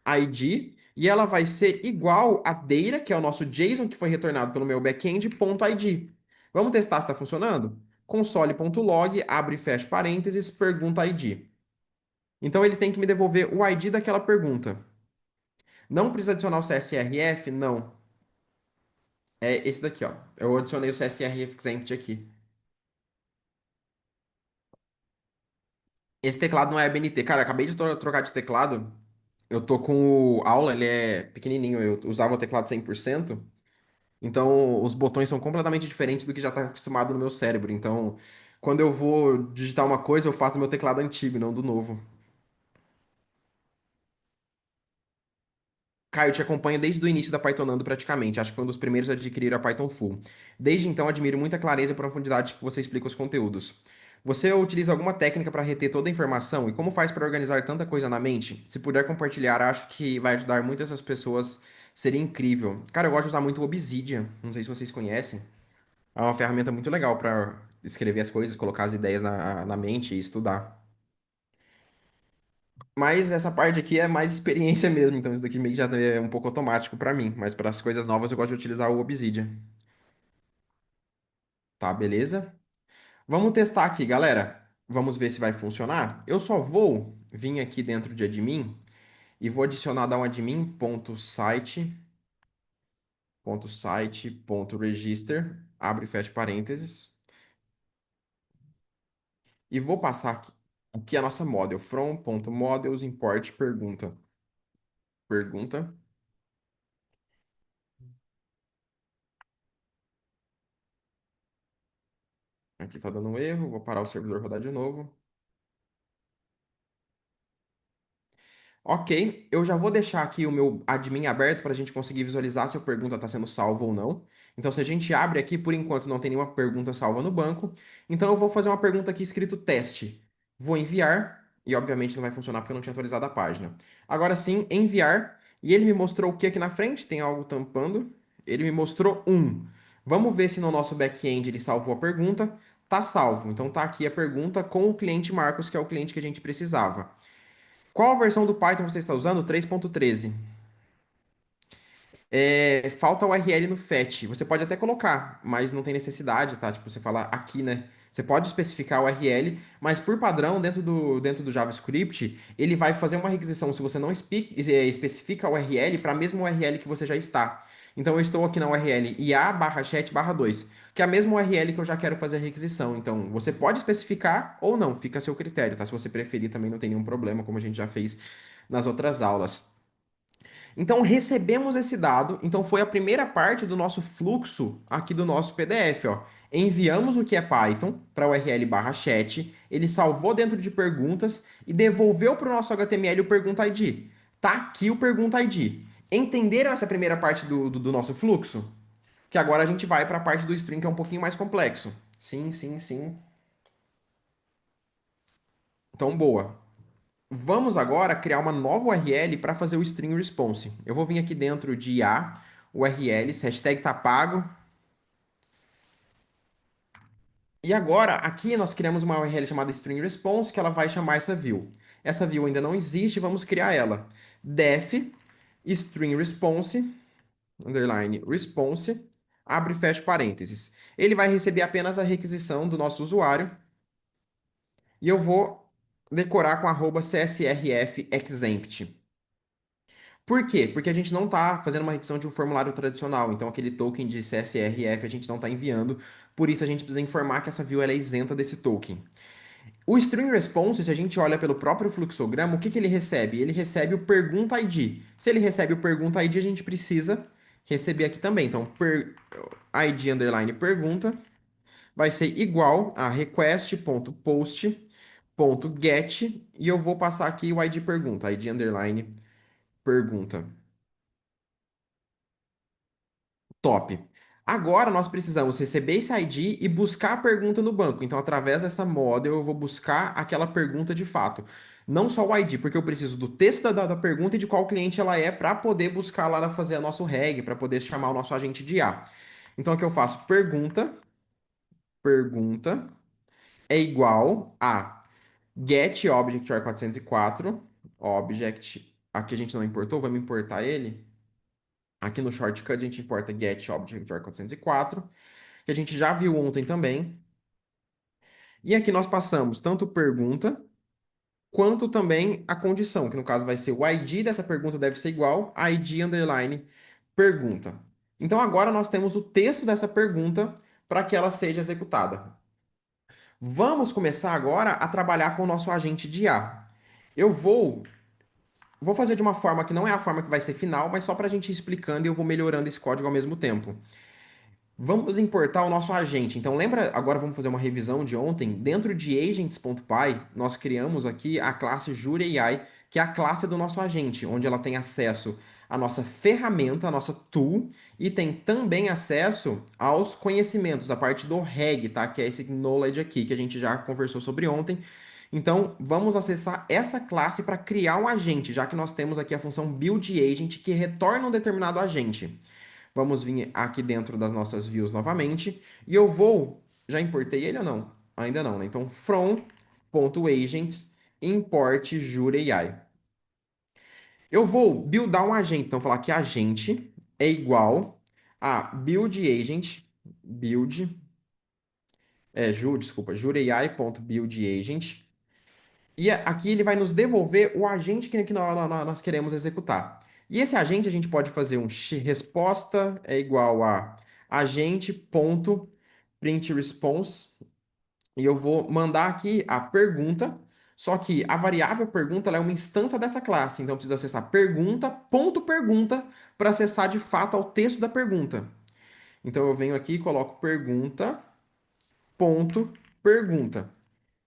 ID, e ela vai ser igual a data, que é o nosso JSON que foi retornado pelo meu back-end, ponto .id. Vamos testar se está funcionando? Console.log, abre e fecha parênteses, pergunta ID. Então ele tem que me devolver o ID daquela pergunta. Não precisa adicionar o CSRF? Não. É esse daqui, ó. Eu adicionei o CSRF exempt aqui. Esse teclado não é ABNT. Cara, eu acabei de trocar de teclado. Eu tô com o Aula, ele é pequenininho. Eu usava o teclado 100%. Então, os botões são completamente diferentes do que já tá acostumado no meu cérebro. Então, quando eu vou digitar uma coisa, eu faço no meu teclado antigo, não do novo. Caio, eu te acompanho desde o início da Pythonando praticamente. Acho que foi um dos primeiros a adquirir a Python Full. Desde então, admiro muita clareza e profundidade que você explica os conteúdos. Você utiliza alguma técnica para reter toda a informação e como faz para organizar tanta coisa na mente? Se puder compartilhar, acho que vai ajudar muitas essas pessoas. Seria incrível. Cara, eu gosto de usar muito o Obsidian. Não sei se vocês conhecem. É uma ferramenta muito legal para escrever as coisas, colocar as ideias na mente e estudar. Mas essa parte aqui é mais experiência mesmo, então isso daqui meio que já é um pouco automático pra mim. Mas para as coisas novas eu gosto de utilizar o Obsidian, tá? Beleza? Vamos testar aqui, galera. Vamos ver se vai funcionar. Eu só vou vir aqui dentro de admin e vou adicionar dar um admin.site.register, abre e fecha parênteses, e vou passar aqui a nossa model, from.models import pergunta. Pergunta. Aqui tá dando um erro, vou parar o servidor rodar de novo. Ok, eu já vou deixar aqui o meu admin aberto para a gente conseguir visualizar se a pergunta está sendo salva ou não. Então, se a gente abre aqui, por enquanto não tem nenhuma pergunta salva no banco. Então, eu vou fazer uma pergunta aqui escrito teste. Vou enviar, e obviamente não vai funcionar porque eu não tinha atualizado a página. Agora sim, enviar, e ele me mostrou o que aqui na frente? Tem algo tampando. Ele me mostrou um. Vamos ver se no nosso back-end ele salvou a pergunta. Tá salvo. Então, tá aqui a pergunta com o cliente Marcos, que é o cliente que a gente precisava. Qual a versão do Python você está usando? 3.13. Falta o URL no fetch. Você pode até colocar, mas não tem necessidade, tá? Tipo, você fala aqui, né? Você pode especificar o URL, mas por padrão, dentro do JavaScript, ele vai fazer uma requisição se você não especifica o URL para a mesma URL que você já está. Então, eu estou aqui na URL ia/chat/2, que é a mesma URL que eu já quero fazer a requisição. Então, você pode especificar ou não, fica a seu critério, tá? Se você preferir, também não tem nenhum problema, como a gente já fez nas outras aulas. Então, recebemos esse dado. Então, foi a primeira parte do nosso fluxo aqui do nosso PDF, ó. Enviamos o que é Python para o URL/chat, ele salvou dentro de perguntas e devolveu para o nosso HTML o pergunta ID. Tá aqui o pergunta ID. Entenderam essa primeira parte do nosso fluxo? Que agora a gente vai para a parte do string, que é um pouquinho mais complexo. Sim, sim, sim. Então, boa. Vamos agora criar uma nova URL para fazer o string response. Eu vou vir aqui dentro de IA, URL, esse hashtag tá pago. E agora, aqui nós criamos uma URL chamada string response, que ela vai chamar essa view. Essa view ainda não existe, vamos criar ela. Def string response, underline response, abre e fecha parênteses. Ele vai receber apenas a requisição do nosso usuário e eu vou decorar com @csrfexempt. Por quê? Porque a gente não está fazendo uma requisição de um formulário tradicional, então aquele token de CSRF a gente não está enviando, por isso a gente precisa informar que essa view ela é isenta desse token. O string response, se a gente olha pelo próprio fluxograma, o que que ele recebe? Ele recebe o pergunta ID. Se ele recebe o pergunta ID, a gente precisa receber aqui também. Então, ID underline pergunta vai ser igual a request.post.get e eu vou passar aqui o ID pergunta, ID underline pergunta. Top. Agora nós precisamos receber esse ID e buscar a pergunta no banco. Então, através dessa model, eu vou buscar aquela pergunta de fato. Não só o ID, porque eu preciso do texto da pergunta e de qual cliente ela é para poder buscar lá fazer nosso REG, para poder chamar o nosso agente de IA. Então, aqui eu faço pergunta é igual a get object or 404, object, aqui a gente não importou, vamos importar ele. Aqui no shortcut a gente importa get object or 404, que a gente já viu ontem também. E aqui nós passamos tanto pergunta quanto também a condição, que no caso vai ser o ID dessa pergunta deve ser igual a ID underline pergunta. Então agora nós temos o texto dessa pergunta para que ela seja executada. Vamos começar agora a trabalhar com o nosso agente de IA. Eu vou fazer de uma forma que não é a forma que vai ser final, mas só para a gente ir explicando e eu vou melhorando esse código ao mesmo tempo. Vamos importar o nosso agente. Então, lembra, agora vamos fazer uma revisão de ontem. Dentro de agents.py, nós criamos aqui a classe JureAI, que é a classe do nosso agente, onde ela tem acesso à nossa ferramenta, à nossa tool, e tem também acesso aos conhecimentos, a parte do REG, tá? Que é esse knowledge aqui, que a gente já conversou sobre ontem. Então, vamos acessar essa classe para criar um agente, já que nós temos aqui a função buildAgent, que retorna um determinado agente. Vamos vir aqui dentro das nossas views novamente. E eu vou... Já importei ele ou não? Ainda não, né? Então, from.agents import JureAI. Eu vou buildar um agente. Então, falar que agente é igual a buildAgent, desculpa, JureAI.buildAgent. E aqui ele vai nos devolver o agente que nós queremos executar. E esse agente a gente pode fazer um resposta é igual a agente.printResponse. E eu vou mandar aqui a pergunta. Só que a variável pergunta ela é uma instância dessa classe. Então eu preciso acessar pergunta para acessar de fato ao texto da pergunta. Então eu venho aqui e coloco pergunta.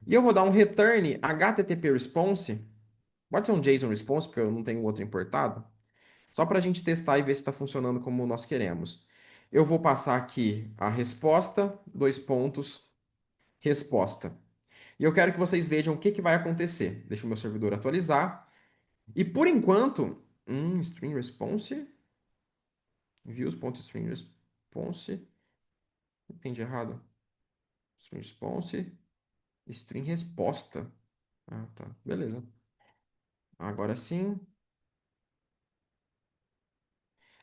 E eu vou dar um return HTTP response. Pode ser um JSON response, porque eu não tenho outro importado. Só para a gente testar e ver se está funcionando como nós queremos. Eu vou passar aqui a resposta, dois pontos, resposta. E eu quero que vocês vejam o que vai acontecer. Deixa o meu servidor atualizar. E por enquanto, string response, views.string response, entendi errado. String response, string resposta. Ah, tá, beleza. Agora sim.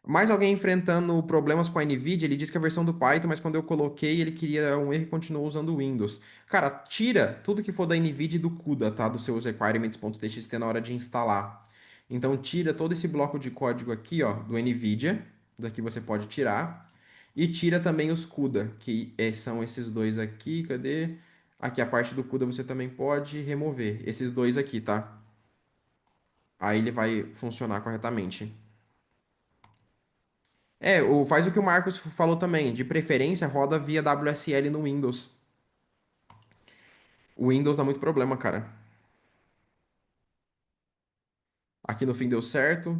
Mais alguém enfrentando problemas com a NVIDIA, ele disse que a versão do Python, mas quando eu coloquei, ele queria um erro e continuou usando o Windows. Cara, tira tudo que for da NVIDIA e do CUDA, tá? Dos seus requirements.txt na hora de instalar. Então, tira todo esse bloco de código aqui, ó, do NVIDIA. Daqui você pode tirar. E tira também os CUDA, que são esses dois aqui. Cadê? Aqui, a parte do CUDA você também pode remover. Esses dois aqui, tá? Aí ele vai funcionar corretamente. Faz o que o Marcos falou também. De preferência, roda via WSL no Windows. O Windows dá muito problema, cara. Aqui no fim deu certo.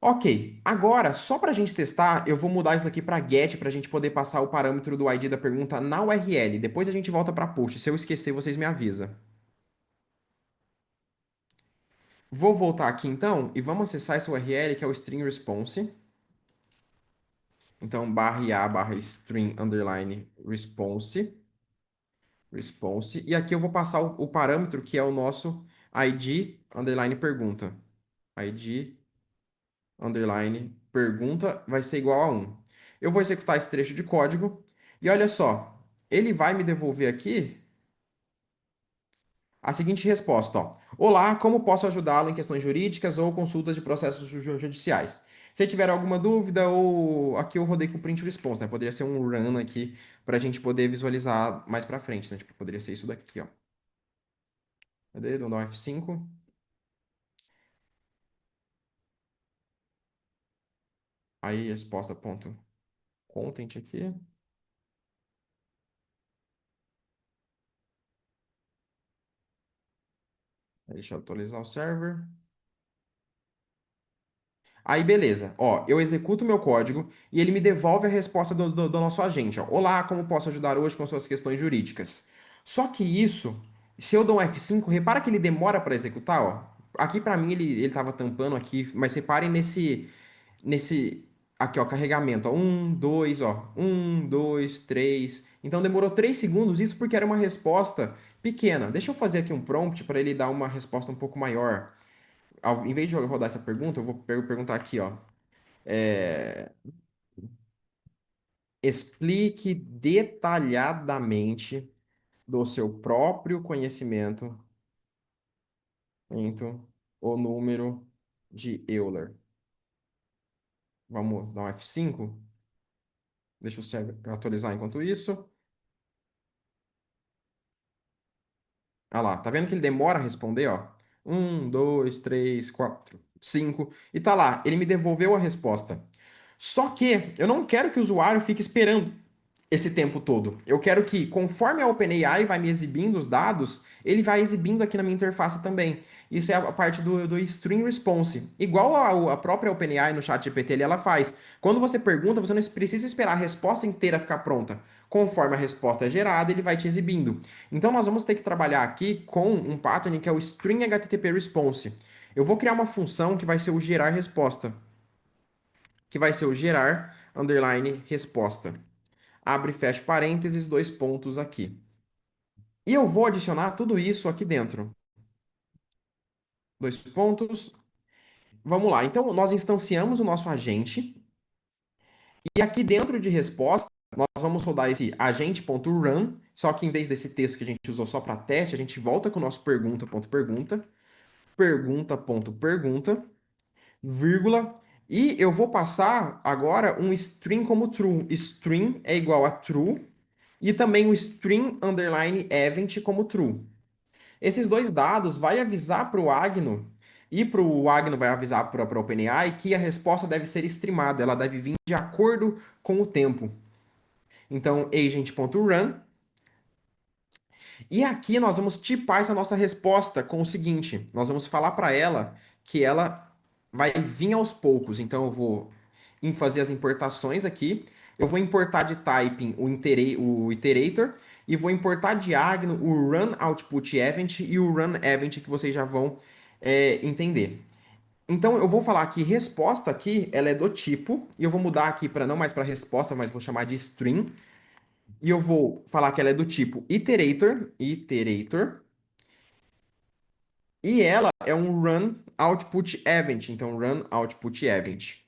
Ok, agora, só para a gente testar, eu vou mudar isso daqui para get para a gente poder passar o parâmetro do ID da pergunta na URL. Depois a gente volta para post. Se eu esquecer, vocês me avisam. Vou voltar aqui então e vamos acessar essa URL que é o string response. Então, /a /string underline response. E aqui eu vou passar o parâmetro que é o nosso ID underline pergunta. ID underline pergunta vai ser igual a 1. Eu vou executar esse trecho de código e olha só, ele vai me devolver aqui a seguinte resposta, ó. Olá, como posso ajudá-lo em questões jurídicas ou consultas de processos judiciais? Se tiver alguma dúvida, ou aqui eu rodei com print response, né? Poderia ser um run aqui para a gente poder visualizar mais para frente, né? Tipo, poderia ser isso daqui, ó. Cadê? Vou dar um F5. Aí, resposta ponto content aqui. Aí, deixa eu atualizar o server. Aí, beleza. Ó, eu executo o meu código e ele me devolve a resposta do nosso agente. Ó. Olá, como posso ajudar hoje com suas questões jurídicas? Só que isso, se eu dou um F5, repara que ele demora para executar, ó. Aqui para mim ele tava tampando aqui, mas reparem nesse aqui, ó, carregamento, ó. Um, dois, ó. Um, dois, três. Então demorou 3 segundos, isso porque era uma resposta pequena. Deixa eu fazer aqui um prompt para ele dar uma resposta um pouco maior. Em vez de eu rodar essa pergunta, eu vou perguntar aqui, ó. É, explique detalhadamente do seu próprio conhecimento o número de Euler. Vamos dar um F5. Deixa o server atualizar enquanto isso. Ah lá, tá vendo que ele demora a responder, ó? Um, dois, três, quatro, cinco. E tá lá, ele me devolveu a resposta. Só que eu não quero que o usuário fique esperando esse tempo todo. Eu quero que, conforme a OpenAI vai me exibindo os dados, ele vai exibindo aqui na minha interface também. Isso é a parte do Stream Response. Igual a própria OpenAI no ChatGPT ela faz. Quando você pergunta, você não precisa esperar a resposta inteira ficar pronta. Conforme a resposta é gerada, ele vai te exibindo. Então nós vamos ter que trabalhar aqui com um pattern que é o String HTTP Response. Eu vou criar uma função que vai ser o gerar resposta, que vai ser o gerar underline resposta. Abre e fecha parênteses, dois pontos aqui. E eu vou adicionar tudo isso aqui dentro. Dois pontos. Vamos lá. Então, nós instanciamos o nosso agente. E aqui dentro de resposta, nós vamos rodar esse agente.run. Só que em vez desse texto que a gente usou só para teste, a gente volta com o nosso pergunta.pergunta. Pergunta.pergunta. Vírgula. E eu vou passar agora um string como true. String é igual a true. E também o string underline event como true. Esses dois dados vai avisar para o Agno e para o Agno vai avisar para a OpenAI que a resposta deve ser streamada, ela deve vir de acordo com o tempo. Então, agent.run. E aqui nós vamos tipar essa nossa resposta com o seguinte: nós vamos falar para ela que ela vai vir aos poucos. Então, eu vou fazer as importações aqui. Eu vou importar de typing o iterator e vou importar de Agno o run output event e o run event que vocês já vão entender. Então eu vou falar que resposta aqui, ela é do tipo, e eu vou mudar aqui para não mais para resposta, mas vou chamar de string, e eu vou falar que ela é do tipo iterator, e ela é um run output event, então run output event.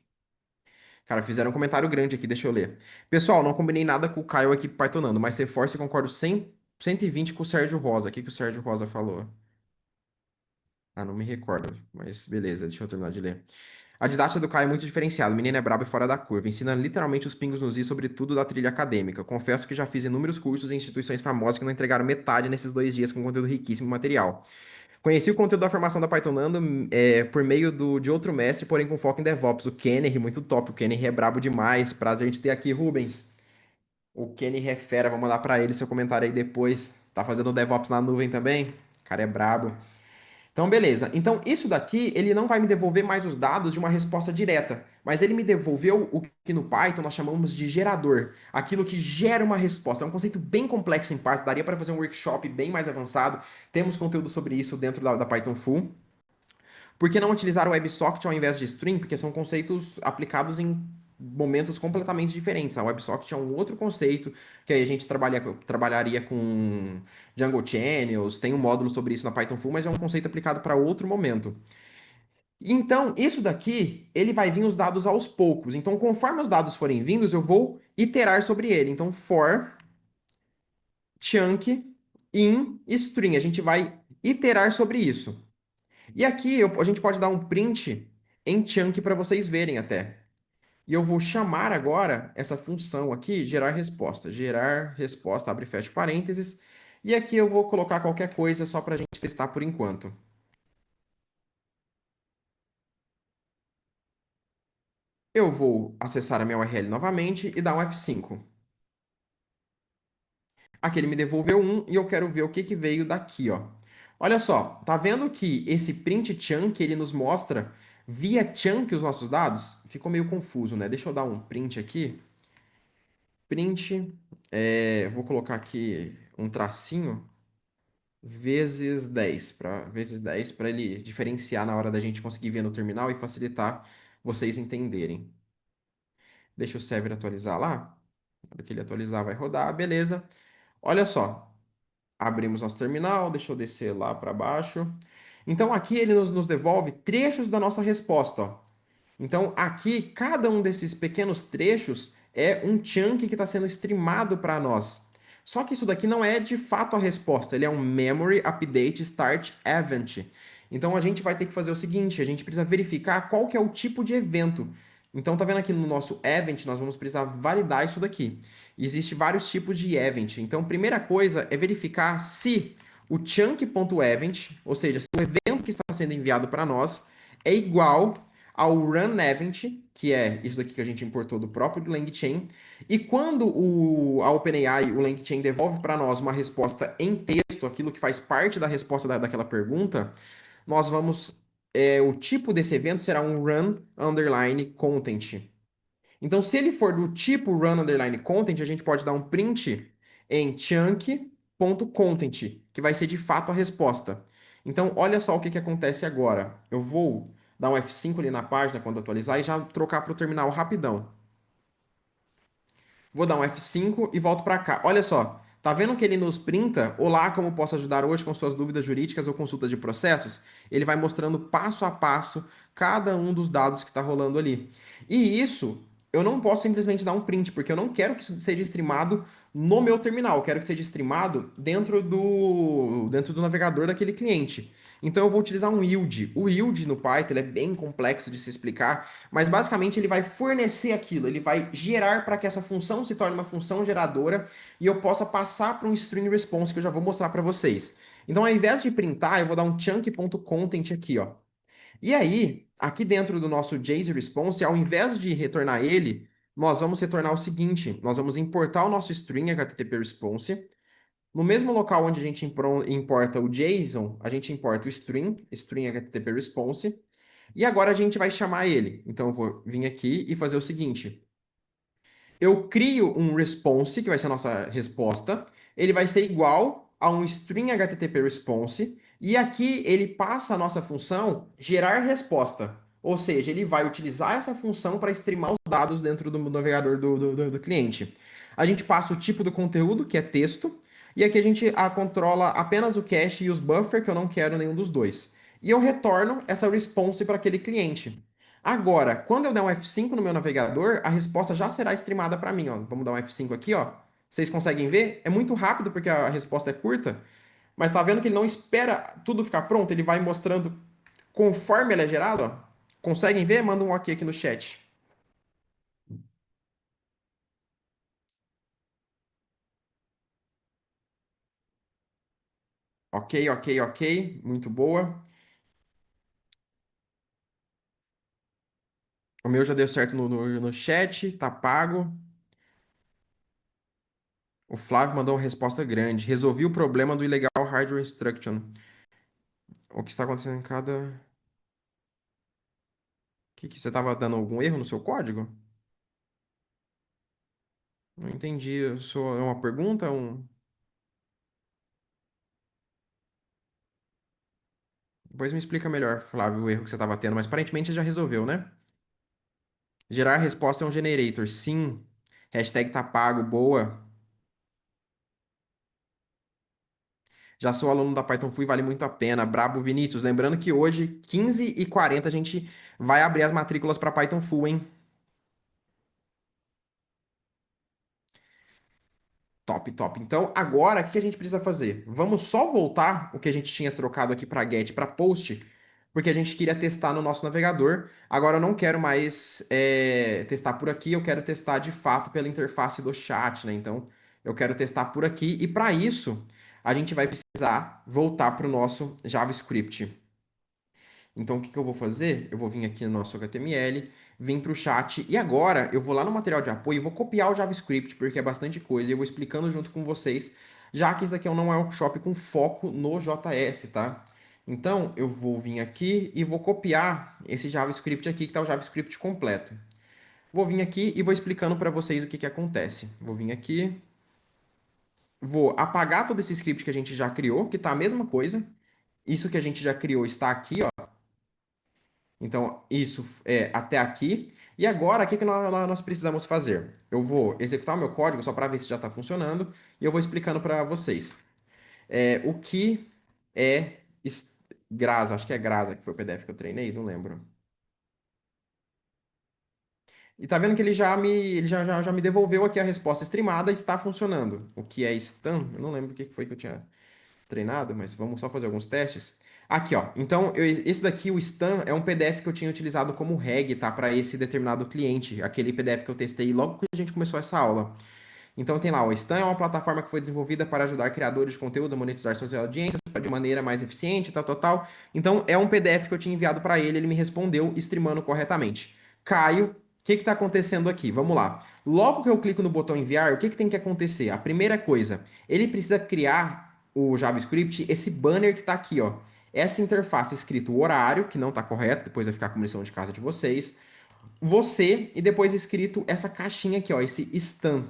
Cara, fizeram um comentário grande aqui, deixa eu ler. Pessoal, não combinei nada com o Caio aqui Pythonando, mas reforço e concordo 120 com o Sérgio Rosa. O que que o Sérgio Rosa falou? Ah, não me recordo, mas beleza, deixa eu terminar de ler. A didática do Caio é muito diferenciada, o menino é brabo e fora da curva, ensina literalmente os pingos nos is sobre tudo da trilha acadêmica. Confesso que já fiz inúmeros cursos em instituições famosas que não entregaram metade nesses 2 dias com conteúdo riquíssimo e material. Conheci o conteúdo da formação da Pythonando por meio de outro mestre, porém com foco em DevOps, o Kenner, muito top. O Kenner é brabo demais. Prazer em te ter aqui, Rubens. O Kenner é fera, vou mandar pra ele seu comentário aí depois. Tá fazendo DevOps na nuvem também? O cara é brabo. Então, beleza. Então, isso daqui, ele não vai me devolver mais os dados de uma resposta direta, mas ele me devolveu o que no Python nós chamamos de gerador, aquilo que gera uma resposta. É um conceito bem complexo em Python, daria para fazer um workshop bem mais avançado. Temos conteúdo sobre isso dentro da Python Full. Por que não utilizar o WebSocket ao invés de string? Porque são conceitos aplicados em momentos completamente diferentes. A WebSocket é um outro conceito que aí a gente trabalharia com Django Channels, tem um módulo sobre isso na Python Full, mas é um conceito aplicado para outro momento. Então, isso daqui, ele vai vir os dados aos poucos. Então, conforme os dados forem vindos, eu vou iterar sobre ele. Então, for chunk in string. A gente vai iterar sobre isso. E aqui a gente pode dar um print em chunk para vocês verem até. E eu vou chamar agora essa função aqui, gerar resposta. Gerar resposta, abre e fecha parênteses. E aqui eu vou colocar qualquer coisa só para a gente testar por enquanto. Eu vou acessar a minha URL novamente e dar um F5. Aqui ele me devolveu um e eu quero ver o que que veio daqui, ó. Olha só, tá vendo que esse print chunk ele nos mostra via chunk os nossos dados? Ficou meio confuso, né? Deixa eu dar um print aqui. Print, vou colocar aqui um tracinho, vezes 10 para ele diferenciar na hora da gente conseguir ver no terminal e facilitar vocês entenderem. Deixa o server atualizar lá. Na hora que ele atualizar, vai rodar, beleza. Olha só, abrimos nosso terminal, deixa eu descer lá para baixo. Então aqui ele nos devolve trechos da nossa resposta, ó. Então, aqui, cada um desses pequenos trechos é um chunk que está sendo streamado para nós. Só que isso daqui não é de fato a resposta, ele é um Memory Update Start Event. Então, a gente vai ter que fazer o seguinte, a gente precisa verificar qual que é o tipo de evento. Então, tá vendo aqui no nosso event, nós vamos precisar validar isso daqui. Existem vários tipos de event. Então, primeira coisa é verificar se o chunk.event, ou seja, se o evento que está sendo enviado para nós é igual ao run event, que é isso daqui que a gente importou do próprio LangChain, e quando a OpenAI, o LangChain, devolve para nós uma resposta em texto, aquilo que faz parte da resposta daquela pergunta, nós vamos. O tipo desse evento será um run underline content. Então, se ele for do tipo run underline content, a gente pode dar um print em chunk.content, que vai ser de fato a resposta. Então, olha só o que acontece agora. Eu vou dar um F5 ali na página quando atualizar e já trocar para o terminal rapidão. Vou dar um F5 e volto para cá. Olha só, tá vendo que ele nos printa? Olá, como posso ajudar hoje com suas dúvidas jurídicas ou consultas de processos? Ele vai mostrando passo a passo cada um dos dados que está rolando ali. E isso eu não posso simplesmente dar um print, porque eu não quero que isso seja streamado no meu terminal. Eu quero que seja streamado dentro do navegador daquele cliente. Então eu vou utilizar um yield. O yield no Python ele é bem complexo de se explicar, mas basicamente ele vai fornecer aquilo, ele vai gerar para que essa função se torne uma função geradora e eu possa passar para um string response que eu já vou mostrar para vocês. Então, ao invés de printar, eu vou dar um chunk.content aqui, ó. E aí, aqui dentro do nosso JSON response, ao invés de retornar ele, nós vamos retornar o seguinte: nós vamos importar o nosso string HTTP response. No mesmo local onde a gente importa o JSON, a gente importa o string HTTP response, e agora a gente vai chamar ele. Então eu vou vir aqui e fazer o seguinte: eu crio um response, que vai ser a nossa resposta, ele vai ser igual a um string HTTP response, e aqui ele passa a nossa função gerar resposta. Ou seja, ele vai utilizar essa função para streamar os dados dentro do navegador do cliente. A gente passa o tipo do conteúdo, que é texto, e aqui a gente controla apenas o cache e os buffer, que eu não quero nenhum dos dois. E eu retorno essa response para aquele cliente. Agora, quando eu der um F5 no meu navegador, a resposta já será streamada para mim, ó. Vamos dar um F5 aqui, ó. Vocês conseguem ver? É muito rápido porque a resposta é curta, mas tá vendo que ele não espera tudo ficar pronto, ele vai mostrando conforme ele é gerado, ó. Conseguem ver? Manda um OK aqui no chat. OK, OK, OK. Muito boa. O meu já deu certo no chat, tá pago. O Flávio mandou uma resposta grande. Resolvi o problema do ilegal hardware instruction. O que está acontecendo em cada. Que você estava dando algum erro no seu código? Não entendi. É uma pergunta? Depois me explica melhor, Flávio, o erro que você estava tendo. Mas aparentemente você já resolveu, né? Gerar resposta é um generator. Sim. Hashtag tá pago. Boa. Já sou aluno da Python Fui, vale muito a pena. Brabo Vinícius. Lembrando que hoje, 15h40, a gente vai abrir as matrículas para Python Full, hein? Top, top. Então, agora, o que a gente precisa fazer? Vamos só voltar o que a gente tinha trocado aqui para get para post, porque a gente queria testar no nosso navegador. Agora eu não quero mais testar por aqui, eu quero testar de fato pela interface do chat, né? Então, eu quero testar por aqui e para isso a gente vai precisar voltar para o nosso JavaScript. Então, o que eu vou fazer? Eu vou vir aqui no nosso HTML, vim para o chat e agora eu vou lá no material de apoio e vou copiar o JavaScript, porque é bastante coisa e eu vou explicando junto com vocês, já que isso daqui não é um workshop com foco no JS, tá? Então, eu vou vir aqui e vou copiar esse JavaScript aqui, que está o JavaScript completo. Vou vir aqui e vou explicando para vocês o que que acontece. Vou vir aqui, vou apagar todo esse script que a gente já criou, que está a mesma coisa. Isso que a gente já criou está aqui, ó. Então, isso é até aqui. E agora, o que que nós precisamos fazer? Eu vou executar o meu código só para ver se já está funcionando e eu vou explicando para vocês. O que é Grasa? Acho que é Grasa que foi o PDF que eu treinei, não lembro. E tá vendo que ele já me devolveu aqui a resposta streamada, está funcionando. O que é stan? Eu não lembro o que foi que eu tinha treinado, mas vamos só fazer alguns testes. Aqui, ó. Então, esse daqui, o stan, é um PDF que eu tinha utilizado como reg, tá? Para esse determinado cliente. Aquele PDF que eu testei logo que a gente começou essa aula. Então tem lá, o Stan é uma plataforma que foi desenvolvida para ajudar criadores de conteúdo a monetizar suas audiências de maneira mais eficiente, tal, tal, tal. Então é um PDF que eu tinha enviado para ele, ele me respondeu streamando corretamente. Caio, o que está acontecendo aqui? Vamos lá. Logo que eu clico no botão enviar, o que tem que acontecer? A primeira coisa, ele precisa criar o JavaScript, esse banner que está aqui, ó. Essa interface escrito horário, que não está correto, depois vai ficar como lição de casa de vocês. Você, e depois escrito essa caixinha aqui, ó, esse Stan.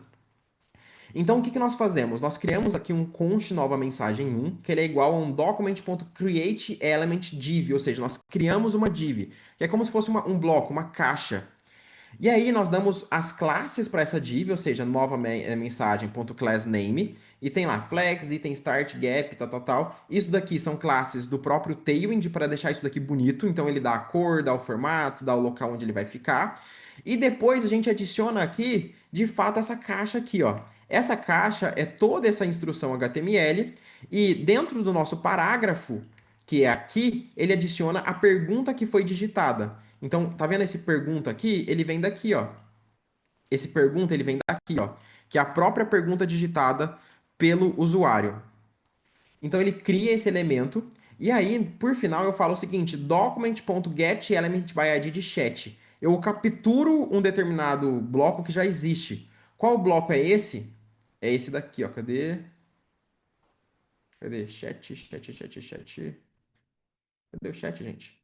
Então, o que que nós fazemos? Nós criamos aqui um const nova mensagem 1, que ele é igual a um document.createElementDiv, ou seja, nós criamos uma div, que é como se fosse um bloco, uma caixa. E aí nós damos as classes para essa div, ou seja, nova mensagem.className, e tem lá flex, item start, gap, tal, tal, tal. Isso daqui são classes do próprio Tailwind para deixar isso daqui bonito, então ele dá a cor, dá o formato, dá o local onde ele vai ficar. E depois a gente adiciona aqui, de fato, essa caixa aqui, ó. Essa caixa é toda essa instrução HTML e dentro do nosso parágrafo, que é aqui, ele adiciona a pergunta que foi digitada. Então, tá vendo esse pergunta aqui? Ele vem daqui, ó. Esse pergunta, ele vem daqui, ó, que é a própria pergunta digitada pelo usuário. Então, ele cria esse elemento e aí, por final, eu falo o seguinte: document.getElementById de chat. Eu capturo um determinado bloco que já existe. Qual bloco é esse? É esse daqui, ó. Cadê? Chat. Cadê o chat, gente?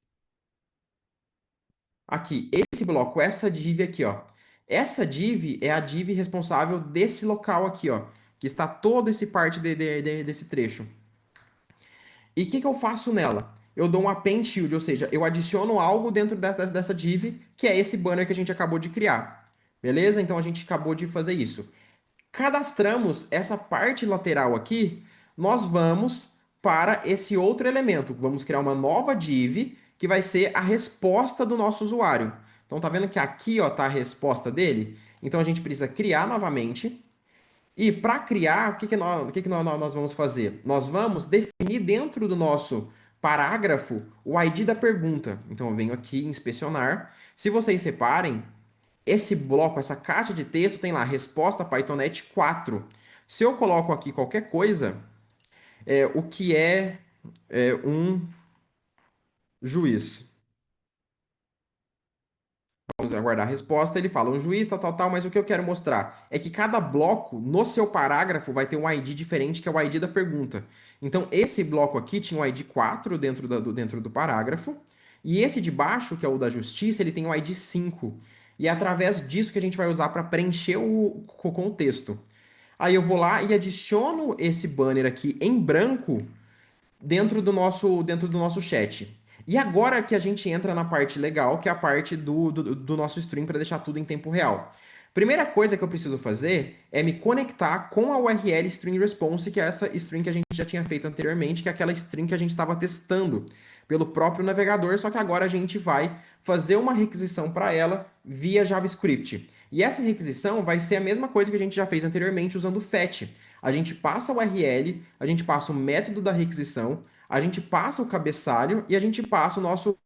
Aqui, esse bloco, essa div aqui, ó. Essa div é a div responsável desse local aqui, ó. Que está todo esse parte desse trecho. E o que que eu faço nela? Eu dou um append shield, ou seja, eu adiciono algo dentro dessa div, que é esse banner que a gente acabou de criar. Beleza? Então a gente acabou de fazer isso. Cadastramos essa parte lateral aqui, nós vamos para esse outro elemento. Vamos criar uma nova div que vai ser a resposta do nosso usuário. Então tá vendo que aqui ó, tá a resposta dele? Então a gente precisa criar novamente. E para criar, o que que nós vamos fazer? Nós vamos definir dentro do nosso parágrafo o ID da pergunta. Então eu venho aqui em inspecionar. Se vocês reparem, esse bloco, essa caixa de texto tem lá resposta Pythonete 4. Se eu coloco aqui qualquer coisa, o que é um juiz. Vamos aguardar a resposta. Ele fala um juiz, tal, tal, tal, mas o que eu quero mostrar é que cada bloco no seu parágrafo vai ter um ID diferente, que é o ID da pergunta. Então, esse bloco aqui tinha um ID 4 dentro do parágrafo, e esse de baixo, que é o da justiça, ele tem um ID 5. E é através disso que a gente vai usar para preencher o contexto. Aí eu vou lá e adiciono esse banner aqui em branco dentro do nosso chat. E agora que a gente entra na parte legal, que é a parte do nosso stream para deixar tudo em tempo real. Primeira coisa que eu preciso fazer é me conectar com a URL string response, que é essa string que a gente já tinha feito anteriormente, que é aquela string que a gente estava testando pelo próprio navegador, só que agora a gente vai fazer uma requisição para ela via JavaScript. E essa requisição vai ser a mesma coisa que a gente já fez anteriormente usando o fetch. A gente passa o URL, a gente passa o método da requisição, a gente passa o cabeçalho e a gente passa o nosso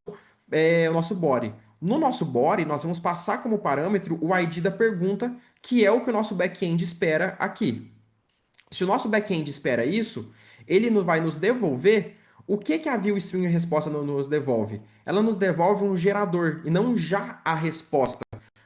body. No nosso body, nós vamos passar como parâmetro o ID da pergunta, que é o que o nosso back-end espera aqui. Se o nosso back-end espera isso, ele vai nos devolver o que a view string resposta nos devolve. Ela nos devolve um gerador e não já a resposta.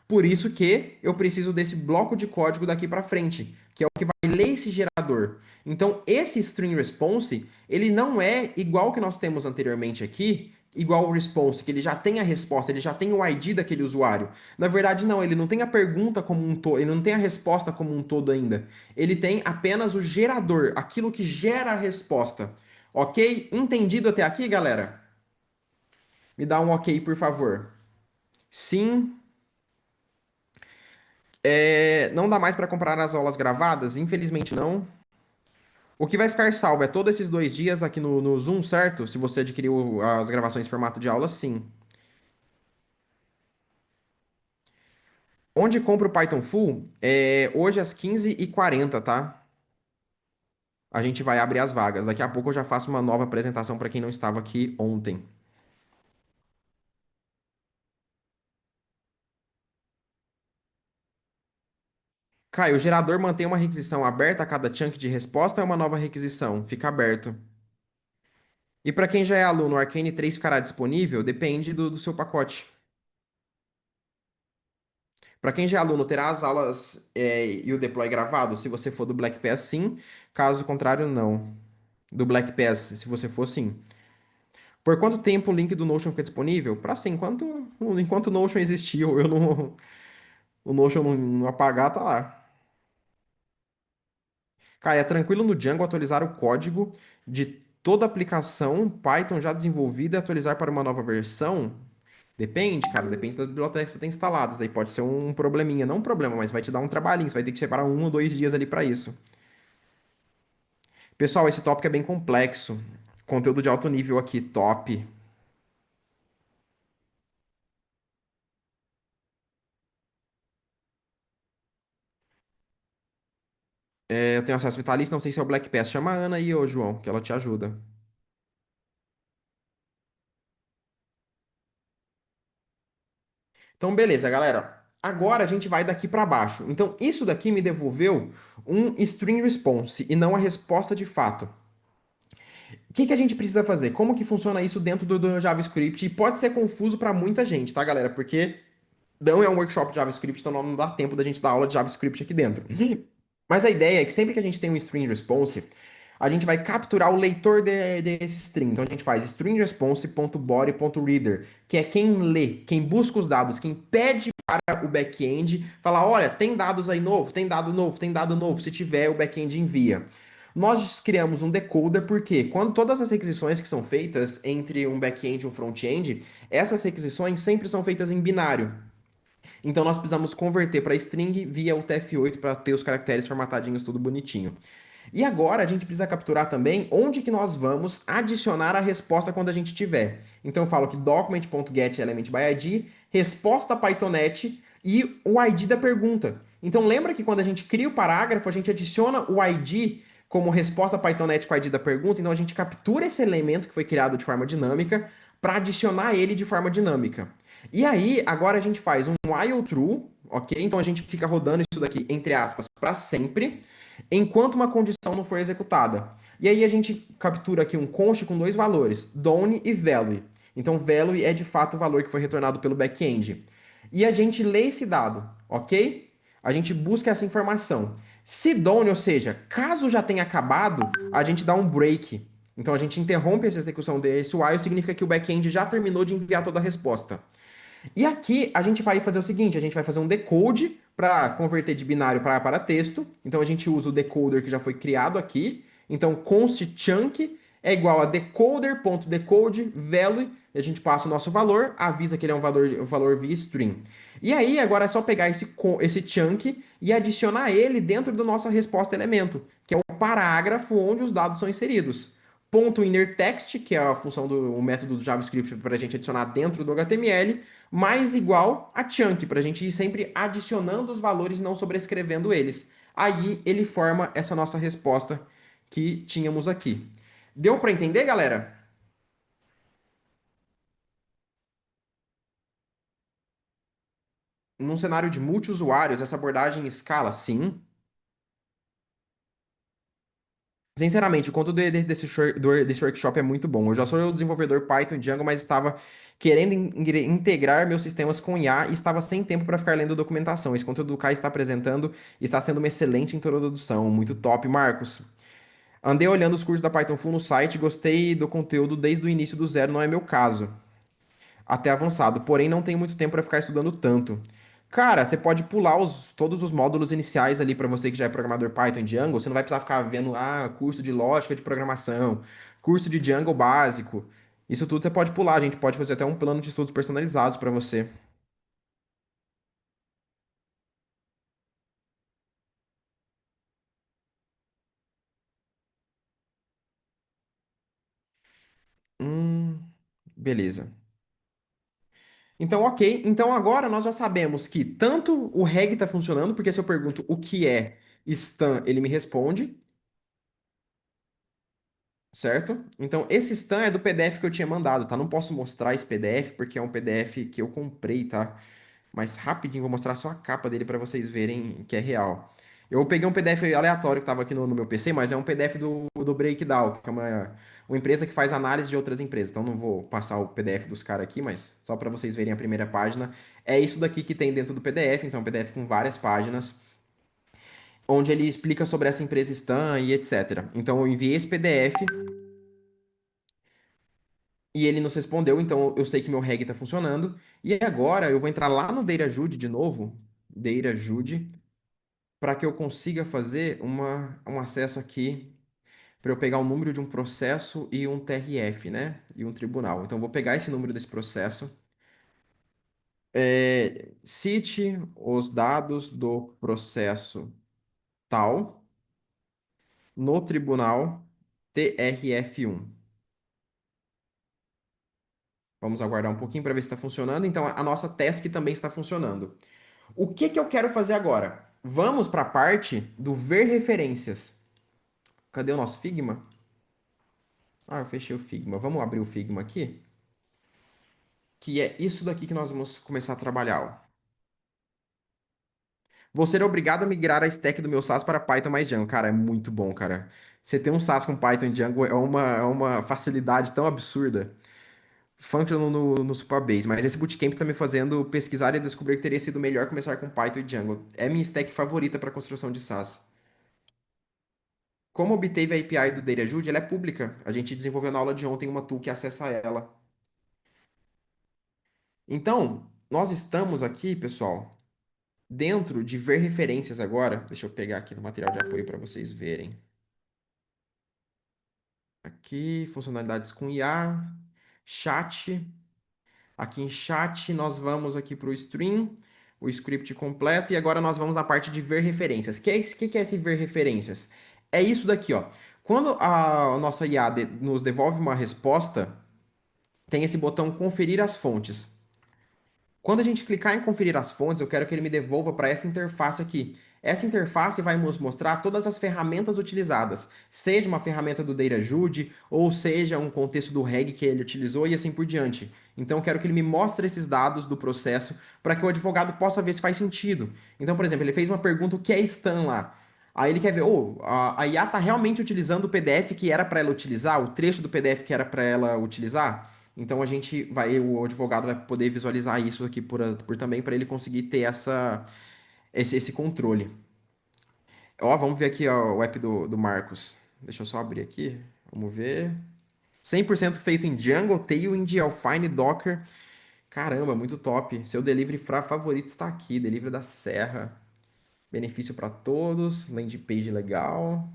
Por isso que eu preciso desse bloco de código daqui para frente, que é o que vai ler esse gerador. Então, esse string response, ele não é igual que nós temos anteriormente aqui, igual o response, que ele já tem a resposta, ele já tem o ID daquele usuário. Na verdade, não, ele não tem a pergunta como um todo, ele não tem a resposta como um todo ainda. Ele tem apenas o gerador, aquilo que gera a resposta. Ok? Entendido até aqui, galera? Me dá um ok, por favor. Sim. Não dá mais para comprar as aulas gravadas? Infelizmente não. O que vai ficar salvo é todos esses 2 dias aqui no Zoom, certo? Se você adquiriu as gravações em formato de aula, sim. Onde compra o Python Full? Hoje às 15h40, tá? A gente vai abrir as vagas. Daqui a pouco eu já faço uma nova apresentação para quem não estava aqui ontem. Caio, o gerador mantém uma requisição aberta a cada chunk de resposta ou é uma nova requisição? Fica aberto. E para quem já é aluno, o Arcane 3 ficará disponível? Depende do seu pacote. Para quem já é aluno, terá as aulas e o deploy gravado? Se você for do Black Pass, sim. Caso contrário, não. Do Black Pass, se você for, sim. Por quanto tempo o link do Notion fica disponível? Para sim, enquanto o Notion existir, eu não, o Notion não apagar, tá lá. Cara, é tranquilo no Django atualizar o código de toda aplicação Python já desenvolvida e atualizar para uma nova versão? Depende, cara, depende da biblioteca que você tem instalada. Daí pode ser um probleminha, não um problema, mas vai te dar um trabalhinho. Você vai ter que separar 1 ou 2 dias ali para isso. Pessoal, esse tópico é bem complexo. Conteúdo de alto nível aqui, top. Eu tenho acesso vitalício, não sei se é o Black Pass. Chama a Ana aí, ô João, que ela te ajuda. Então, beleza, galera. Agora a gente vai daqui para baixo. Então, isso daqui me devolveu um string response e não a resposta de fato. O que que a gente precisa fazer? Como que funciona isso dentro do JavaScript? E pode ser confuso para muita gente, tá, galera? Porque não é um workshop de JavaScript, então não dá tempo da gente dar aula de JavaScript aqui dentro. Mas a ideia é que sempre que a gente tem um string response, a gente vai capturar o leitor desse string. Então a gente faz string response.body.reader, que é quem lê, quem busca os dados, quem pede para o back-end falar, olha, tem dados aí novo, tem dado novo, tem dado novo. Se tiver, o back-end envia. Nós criamos um decoder porque quando todas as requisições que são feitas entre um back-end e um front-end, essas requisições sempre são feitas em binário. Então nós precisamos converter para string via UTF-8 para ter os caracteres formatadinhos tudo bonitinho. E agora a gente precisa capturar também onde que nós vamos adicionar a resposta quando a gente tiver. Então eu falo que document.getElementById, resposta Pythonete e o ID da pergunta. Então lembra que quando a gente cria o parágrafo, a gente adiciona o ID como resposta Pythonete com o ID da pergunta, então a gente captura esse elemento que foi criado de forma dinâmica para adicionar ele de forma dinâmica. E aí, agora a gente faz um while true, ok? Então a gente fica rodando isso daqui, entre aspas, para sempre, enquanto uma condição não for executada. E aí a gente captura aqui um const com dois valores, done e value. Então value é de fato o valor que foi retornado pelo back-end. E a gente lê esse dado, ok? A gente busca essa informação. Se done, ou seja, caso já tenha acabado, a gente dá um break. Então a gente interrompe essa execução desse while, significa que o back-end já terminou de enviar toda a resposta. E aqui a gente vai fazer o seguinte, a gente vai fazer um decode para converter de binário para texto. Então a gente usa o decoder que já foi criado aqui. Então const chunk é igual a decoder.decode value, e a gente passa o nosso valor, avisa que ele é um valor via string. E aí agora é só pegar esse chunk e adicionar ele dentro da nossa resposta elemento, que é o parágrafo onde os dados são inseridos. Ponto inner text, que é a função do o método do JavaScript para a gente adicionar dentro do HTML, mais igual a chunk, para a gente ir sempre adicionando os valores e não sobrescrevendo eles. Aí ele forma essa nossa resposta que tínhamos aqui. Deu para entender, galera? Num cenário de multiusuários, essa abordagem escala? Sim. Sinceramente, o conteúdo desse workshop é muito bom. Eu já sou desenvolvedor Python e Django, mas estava querendo integrar meus sistemas com IA e estava sem tempo para ficar lendo documentação. Esse conteúdo do Kai está apresentando e está sendo uma excelente introdução. Muito top, Marcos. Andei olhando os cursos da Python Full no site, gostei do conteúdo desde o início do zero, não é meu caso, até avançado, porém não tenho muito tempo para ficar estudando tanto. Cara, você pode pular todos os módulos iniciais ali para você que já é programador Python e Django, você não vai precisar ficar vendo curso de lógica de programação, curso de Django básico. Isso tudo você pode pular, a gente pode fazer até um plano de estudos personalizados para você. Hum, beleza. Então, ok. Então agora nós já sabemos que tanto o reg está funcionando, porque se eu pergunto o que é stan, ele me responde, certo? Então esse stan é do PDF que eu tinha mandado, tá? Não posso mostrar esse PDF porque é um PDF que eu comprei, tá? Mas rapidinho vou mostrar só a capa dele para vocês verem que é real. Eu peguei um PDF aleatório que estava aqui no meu PC, mas é um PDF do Breakdown, que é uma empresa que faz análise de outras empresas. Então não vou passar o PDF dos caras aqui, mas só para vocês verem a primeira página. É isso daqui que tem dentro do PDF, então é um PDF com várias páginas, onde ele explica sobre essa empresa Stan e etc. Então eu enviei esse PDF e ele nos respondeu, então eu sei que meu reg está funcionando. E agora eu vou entrar lá no DataJude de novo, DataJude, para que eu consiga fazer um acesso aqui para eu pegar o número de um processo e um TRF, né? E um tribunal. Então, eu vou pegar esse número desse processo, cite os dados do processo tal no tribunal TRF1. Vamos aguardar um pouquinho para ver se está funcionando. Então, a nossa task também está funcionando. O que que eu quero fazer agora? Vamos para a parte do ver referências. Cadê o nosso Figma? Ah, eu fechei o Figma. Vamos abrir o Figma aqui, que é isso daqui que nós vamos começar a trabalhar, ó. Vou ser obrigado a migrar a stack do meu SAS para Python mais Django. Cara, é muito bom, cara. Você ter um SAS com Python e Django é uma facilidade tão absurda. Functional no Supabase, mas esse bootcamp tá me fazendo pesquisar e descobrir que teria sido melhor começar com Python e Django. É minha stack favorita para construção de SAS. Como obteve a API do DataJude, ela é pública. A gente desenvolveu na aula de ontem uma tool que acessa ela. Então, nós estamos aqui, pessoal, dentro de ver referências agora. Deixa eu pegar aqui no material de apoio para vocês verem. Aqui, funcionalidades com IA, chat. Aqui em chat, nós vamos aqui para o stream, o script completo, e agora nós vamos na parte de ver referências. Que é esse ver referências? É isso daqui, ó. Quando a nossa IA nos devolve uma resposta, tem esse botão conferir as fontes. Quando a gente clicar em conferir as fontes, eu quero que ele me devolva para essa interface aqui. Essa interface vai nos mostrar todas as ferramentas utilizadas, seja uma ferramenta do DataJude, ou seja um contexto do reg que ele utilizou e assim por diante. Então, eu quero que ele me mostre esses dados do processo para que o advogado possa ver se faz sentido. Então, por exemplo, ele fez uma pergunta, o que é stan lá? Aí ele quer ver, a IA está realmente utilizando o PDF que era para ela utilizar, o trecho do PDF que era para ela utilizar? Então o advogado vai poder visualizar isso aqui por também para ele conseguir ter esse controle. Ó, vamos ver aqui ó, o app do Marcos. Deixa eu só abrir aqui. Vamos ver. 100% feito em Django, Tailwind, Alpine, Docker. Caramba, muito top. Seu delivery favorito está aqui. Delivery da Serra. Benefício para todos. Landing page legal.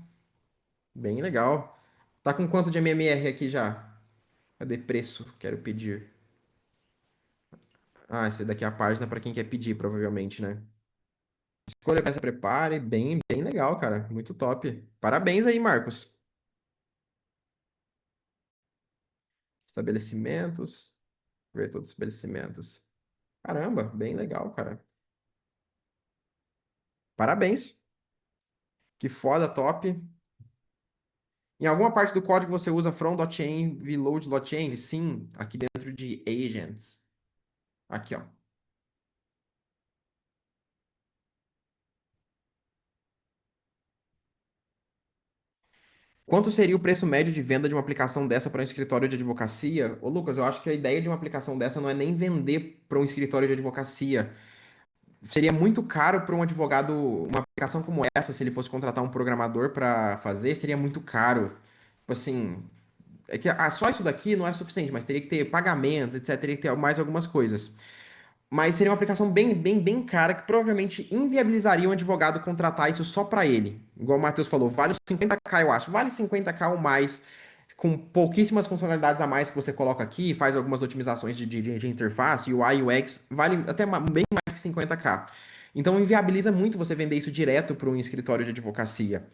Bem legal. Tá com quanto de MMR aqui já? Cadê preço? Quero pedir. Ah, esse daqui é a página para quem quer pedir, provavelmente, né? Escolha, peça, prepare. Bem legal, cara. Muito top. Parabéns aí, Marcos. Estabelecimentos. Ver todos os estabelecimentos. Caramba, bem legal, cara. Parabéns. Que foda, top. Em alguma parte do código você usa from.env, load.env? Sim, aqui dentro de agents. Aqui, ó. Quanto seria o preço médio de venda de uma aplicação dessa para um escritório de advocacia? Ô, Lucas, eu acho que a ideia de uma aplicação dessa não é nem vender para um escritório de advocacia. Seria muito caro para um advogado, uma aplicação como essa, se ele fosse contratar um programador para fazer, seria muito caro. Tipo assim, é que só isso daqui não é suficiente, mas teria que ter pagamentos, etc, teria que ter mais algumas coisas. Mas seria uma aplicação bem cara que provavelmente inviabilizaria um advogado contratar isso só para ele. Igual o Matheus falou, vale uns 50k, eu acho. Vale 50k ou mais, com pouquíssimas funcionalidades a mais que você coloca aqui, faz algumas otimizações de interface, UI e UX, vale até bem mais que 50k. Então inviabiliza muito você vender isso direto para um escritório de advocacia.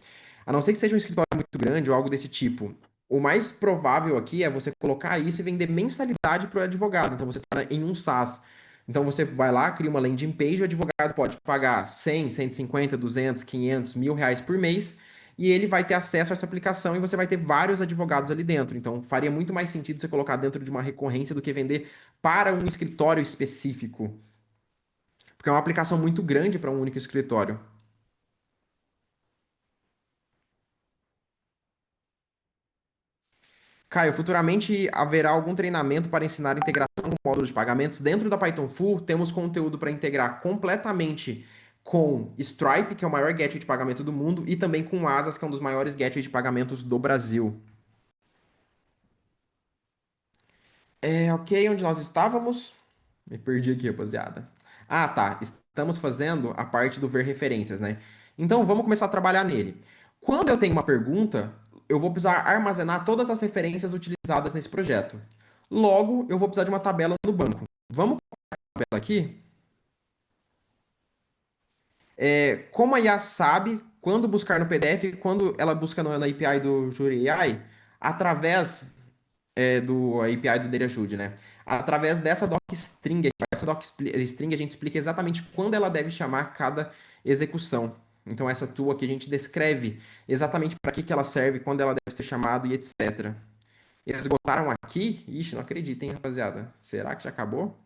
A não ser que seja um escritório muito grande ou algo desse tipo. O mais provável aqui é você colocar isso e vender mensalidade para o advogado. Então você torna em um SaaS. Então você vai lá, cria uma landing page, o advogado pode pagar 100, 150, 200, 500, R$ 1.000 por mês e ele vai ter acesso a essa aplicação e você vai ter vários advogados ali dentro. Então faria muito mais sentido você colocar dentro de uma recorrência do que vender para um escritório específico, porque é uma aplicação muito grande para um único escritório. Caio, futuramente haverá algum treinamento para ensinar integração com módulos de pagamentos. Dentro da Python Full, temos conteúdo para integrar completamente com Stripe, que é o maior gateway de pagamento do mundo, e também com Asas, que é um dos maiores gateways de pagamentos do Brasil. Ok, onde nós estávamos? Me perdi aqui, rapaziada. Ah, tá. Estamos fazendo a parte do ver referências, né? Então vamos começar a trabalhar nele. Quando eu tenho uma pergunta, eu vou precisar armazenar todas as referências utilizadas nesse projeto. Logo, eu vou precisar de uma tabela no banco. Vamos com a tabela aqui? Como a IA sabe quando buscar no PDF, quando ela busca na API do Jury AI, através do API do DataJude, né? Através dessa docstring, essa docstring a gente explica exatamente quando ela deve chamar cada execução. Então essa tool aqui a gente descreve exatamente para que ela serve, quando ela deve ser chamada e etc. Eles esgotaram aqui? Ixi, não acredito, hein, rapaziada? Será que já acabou?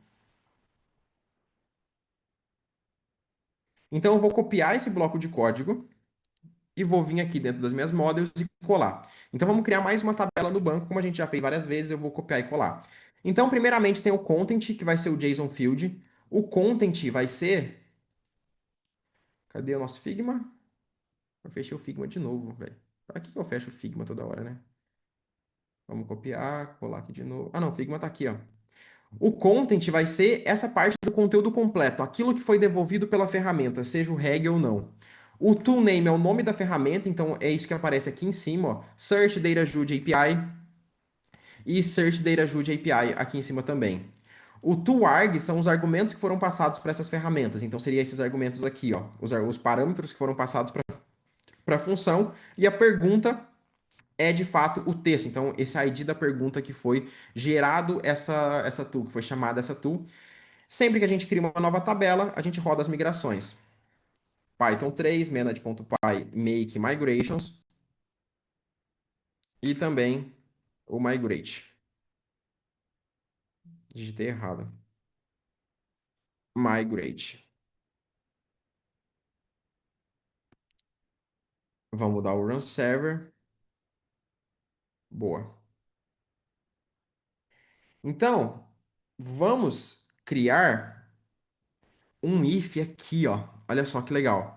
Então eu vou copiar esse bloco de código e vou vir aqui dentro das minhas models e colar. Então vamos criar mais uma tabela no banco, como a gente já fez várias vezes, eu vou copiar e colar. Então, primeiramente tem o content, que vai ser o JSON field. O content vai ser. Cadê o nosso Figma? Eu fechei o Figma de novo, velho. Para que eu fecho o Figma toda hora, né? Vamos copiar, colar aqui de novo. Ah, não, o Figma tá aqui, ó. O content vai ser essa parte do conteúdo completo, aquilo que foi devolvido pela ferramenta, seja o reg ou não. O toolname é o nome da ferramenta, então é isso que aparece aqui em cima, ó. Search Data Jude API e Search Data Jude API aqui em cima também. O toArg são os argumentos que foram passados para essas ferramentas, então seria esses argumentos aqui, ó, os parâmetros que foram passados para a função, e a pergunta é de fato o texto. Então, esse ID da pergunta que foi gerado essa tool, que foi chamada essa tool. Sempre que a gente cria uma nova tabela, a gente roda as migrações. Python 3, manage.py, make migrations e também o migrate. Digitei errado. Migrate. Vamos mudar o run server. Boa. Então, vamos criar um if aqui, ó. Olha só que legal.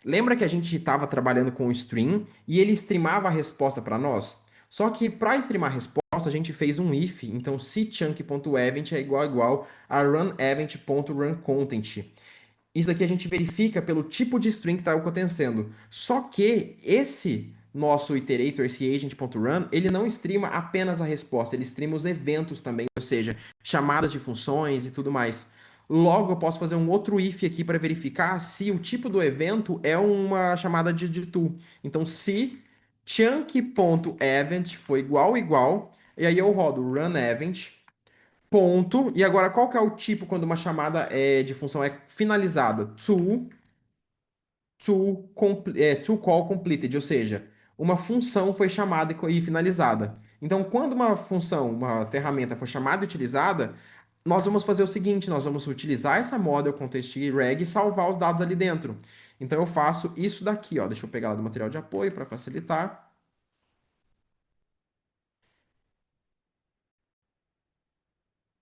Lembra que a gente estava trabalhando com o stream e ele streamava a resposta para nós? Só que para streamar a resposta, a gente fez um if. Então, se chunk.event é igual a runEvent.runContent. Isso aqui a gente verifica pelo tipo de string que está acontecendo. Só que esse nosso iterator, esse agent.run, ele não streama apenas a resposta, ele streama os eventos também, ou seja, chamadas de funções e tudo mais. Logo, eu posso fazer um outro if aqui para verificar se o tipo do evento é uma chamada de tool. Então, se chunk.event foi igual, e aí eu rodo runEvent, ponto. E agora, qual que é o tipo quando uma chamada de função é finalizada? To call completed, ou seja, uma função foi chamada e finalizada. Então, quando uma função, uma ferramenta for chamada e utilizada, nós vamos fazer o seguinte, nós vamos utilizar essa model context reg e salvar os dados ali dentro. Então, eu faço isso daqui, ó. Deixa eu pegar lá do material de apoio para facilitar.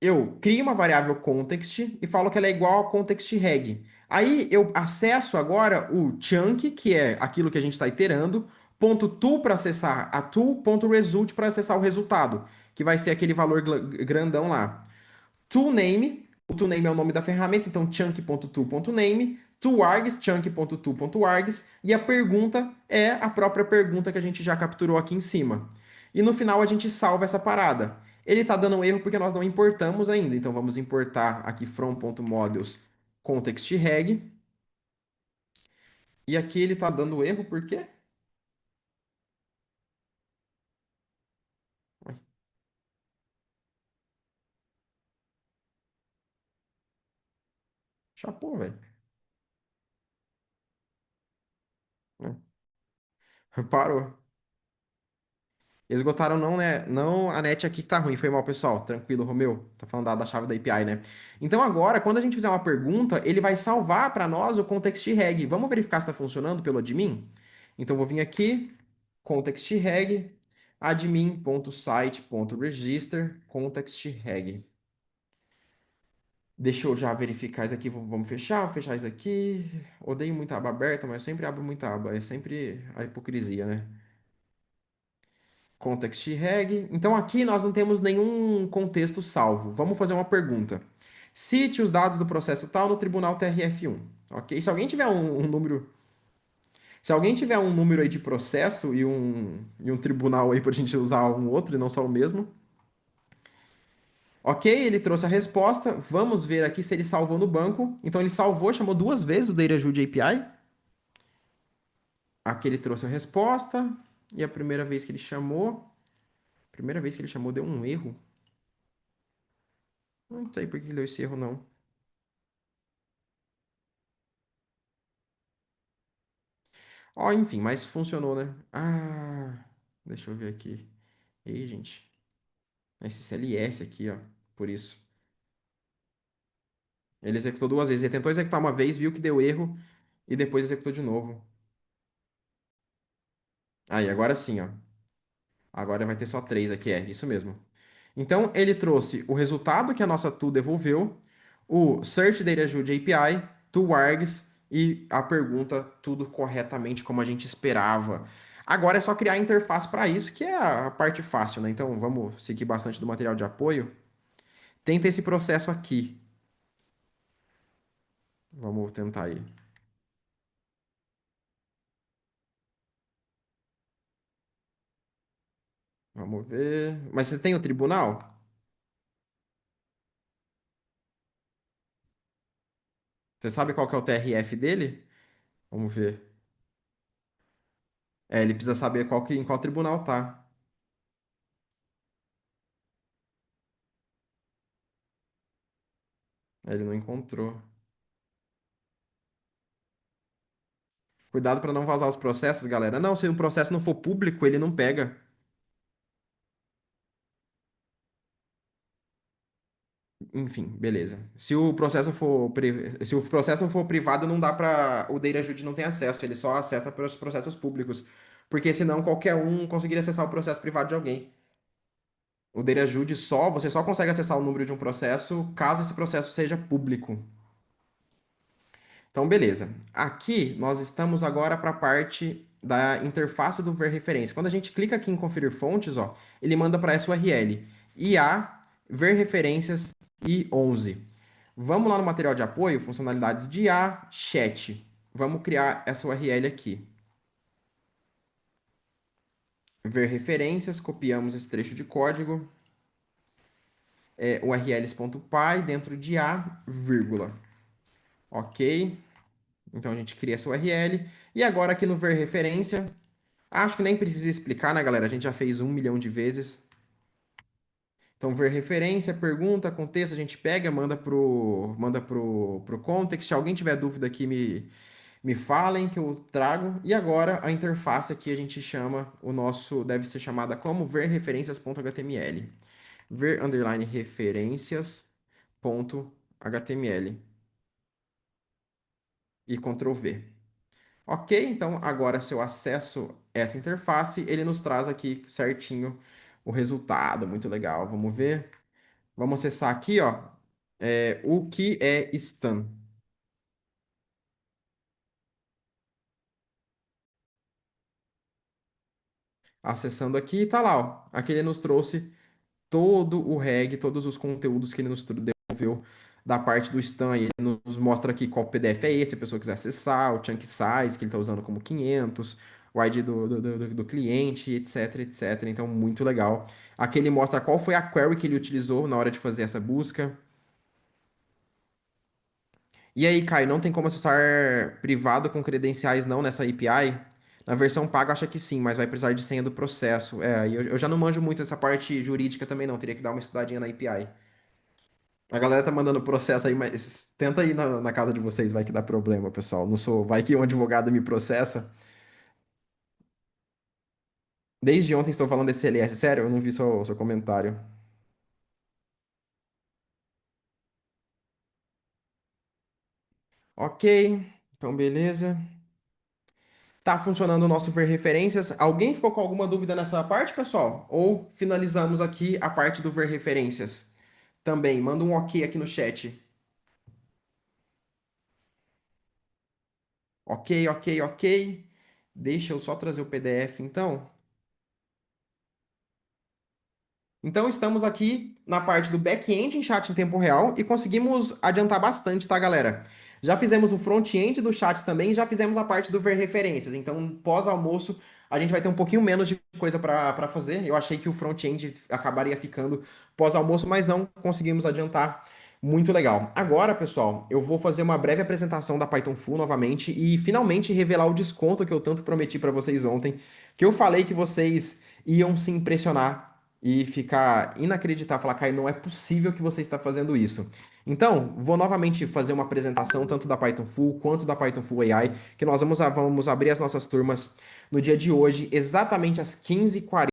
eu crio uma variável context e falo que ela é igual a context reg. Aí eu acesso agora o chunk, que é aquilo que a gente está iterando, ponto .to para acessar a to, ponto .result para acessar o resultado, que vai ser aquele valor grandão lá. ToName, o ToName é o nome da ferramenta, então chunk.to.name, toargs, chunk.to.args, e a pergunta é a própria pergunta que a gente já capturou aqui em cima. E no final a gente salva essa parada. Ele está dando um erro porque nós não importamos ainda, então vamos importar aqui from.modules context reg, e aqui ele está dando erro por quê? Ué, chapou, velho. Parou. Esgotaram não, né? Não a net aqui que tá ruim. Foi mal, pessoal. Tranquilo, Romeu. Tá falando da chave da API, né? Então agora, quando a gente fizer uma pergunta, ele vai salvar para nós o context reg. Vamos verificar se está funcionando pelo admin? Então vou vir aqui, context reg, admin.site.register, context reg. Deixa eu já verificar isso aqui. Vamos fechar, vou fechar isso aqui. Odeio muita aba aberta, mas eu sempre abro muita aba. É sempre a hipocrisia, né? Context reg. Então aqui nós não temos nenhum contexto salvo. Vamos fazer uma pergunta. Cite os dados do processo tal no tribunal TRF1. Ok? Se alguém tiver um número, se alguém tiver um número aí de processo e um tribunal aí para a gente usar um outro e não só o mesmo. Ok, ele trouxe a resposta. Vamos ver aqui se ele salvou no banco. Então ele salvou, chamou duas vezes o DataJude API. Aqui ele trouxe a resposta. E a primeira vez que ele chamou deu um erro. Não sei por que deu esse erro, não. Ó, enfim, mas funcionou, né? Ah, deixa eu ver aqui. Ei, gente. Esse CLS aqui, ó. Por isso. Ele executou duas vezes. Ele tentou executar uma vez, viu que deu erro e depois executou de novo. Aí, agora sim, ó. Agora vai ter só três aqui, é isso mesmo. Então, ele trouxe o resultado que a nossa tool devolveu, o Search Data Jude API, towargs e a pergunta tudo corretamente como a gente esperava. Agora é só criar a interface para isso, que é a parte fácil, né? Então, vamos seguir bastante do material de apoio. Tenta esse processo aqui. Vamos tentar aí. Vamos ver. Mas você tem o tribunal? Você sabe qual que é o TRF dele? Vamos ver. É, ele precisa saber em qual tribunal tá. Ele não encontrou. Cuidado para não vazar os processos, galera. Não, se o processo não for público, ele não pega. Enfim, beleza. Se o processo for privado, não dá para o DataJude não tem acesso, ele só acessa para os processos públicos, porque senão qualquer um conseguiria acessar o processo privado de alguém. O DataJude você só consegue acessar o número de um processo caso esse processo seja público. Então, beleza. Aqui nós estamos agora para a parte da interface do ver referência. Quando a gente clica aqui em conferir fontes, ó, ele manda para essa URL. IA ver referências I11. Vamos lá no material de apoio, funcionalidades de IA, chat. Vamos criar essa URL aqui. Ver referências, copiamos esse trecho de código, urls.py, dentro de A, vírgula. Ok? Então a gente cria essa URL. E agora aqui no ver referência, acho que nem precisa explicar, né, galera? A gente já fez 1 milhão de vezes. Então, ver referência, pergunta, contexto, a gente pega, manda pro context. Se alguém tiver dúvida aqui, me falem que eu trago. E agora a interface aqui a gente chama deve ser chamada como ver referências.html. Ver underline referências.html. E Ctrl V. Ok, então agora se eu acesso essa interface, ele nos traz aqui certinho o resultado. Muito legal. Vamos ver. Vamos acessar aqui, ó, o que é Stan. Acessando aqui, tá lá, ó. Aqui ele nos trouxe todo o reg, todos os conteúdos que ele nos devolveu da parte do Stan. E ele nos mostra aqui qual PDF é esse, se a pessoa quiser acessar, o chunk size que ele está usando como 500, o ID do cliente, etc, etc. Então, muito legal. Aqui ele mostra qual foi a query que ele utilizou na hora de fazer essa busca. E aí, Caio, não tem como acessar privado com credenciais não nessa API? Na versão paga, acha que sim, mas vai precisar de senha do processo. E eu já não manjo muito essa parte jurídica também não, teria que dar uma estudadinha na API. A galera tá mandando processo aí, mas tenta ir na casa de vocês, vai que dá problema, pessoal. Não sou, vai que um advogado me processa. Desde ontem estou falando desse LS, sério, eu não vi seu comentário. Ok, então beleza. Tá funcionando o nosso ver referências. Alguém ficou com alguma dúvida nessa parte, pessoal? Ou finalizamos aqui a parte do ver referências? Também, manda um ok aqui no chat. Ok, ok, ok. Deixa eu só trazer o PDF então. Então, estamos aqui na parte do back-end em chat em tempo real e conseguimos adiantar bastante, tá, galera? Já fizemos o front-end do chat também, já fizemos a parte do ver referências. Então, pós-almoço, a gente vai ter um pouquinho menos de coisa para fazer. Eu achei que o front-end acabaria ficando pós-almoço, mas não conseguimos adiantar. Muito legal. Agora, pessoal, eu vou fazer uma breve apresentação da Python Full novamente e finalmente revelar o desconto que eu tanto prometi para vocês ontem, que eu falei que vocês iam se impressionar e ficar inacreditável, falar, Caio, não é possível que você está fazendo isso. Então, vou novamente fazer uma apresentação tanto da Python Full quanto da Python Full AI, que nós vamos abrir as nossas turmas no dia de hoje, exatamente às 15h40.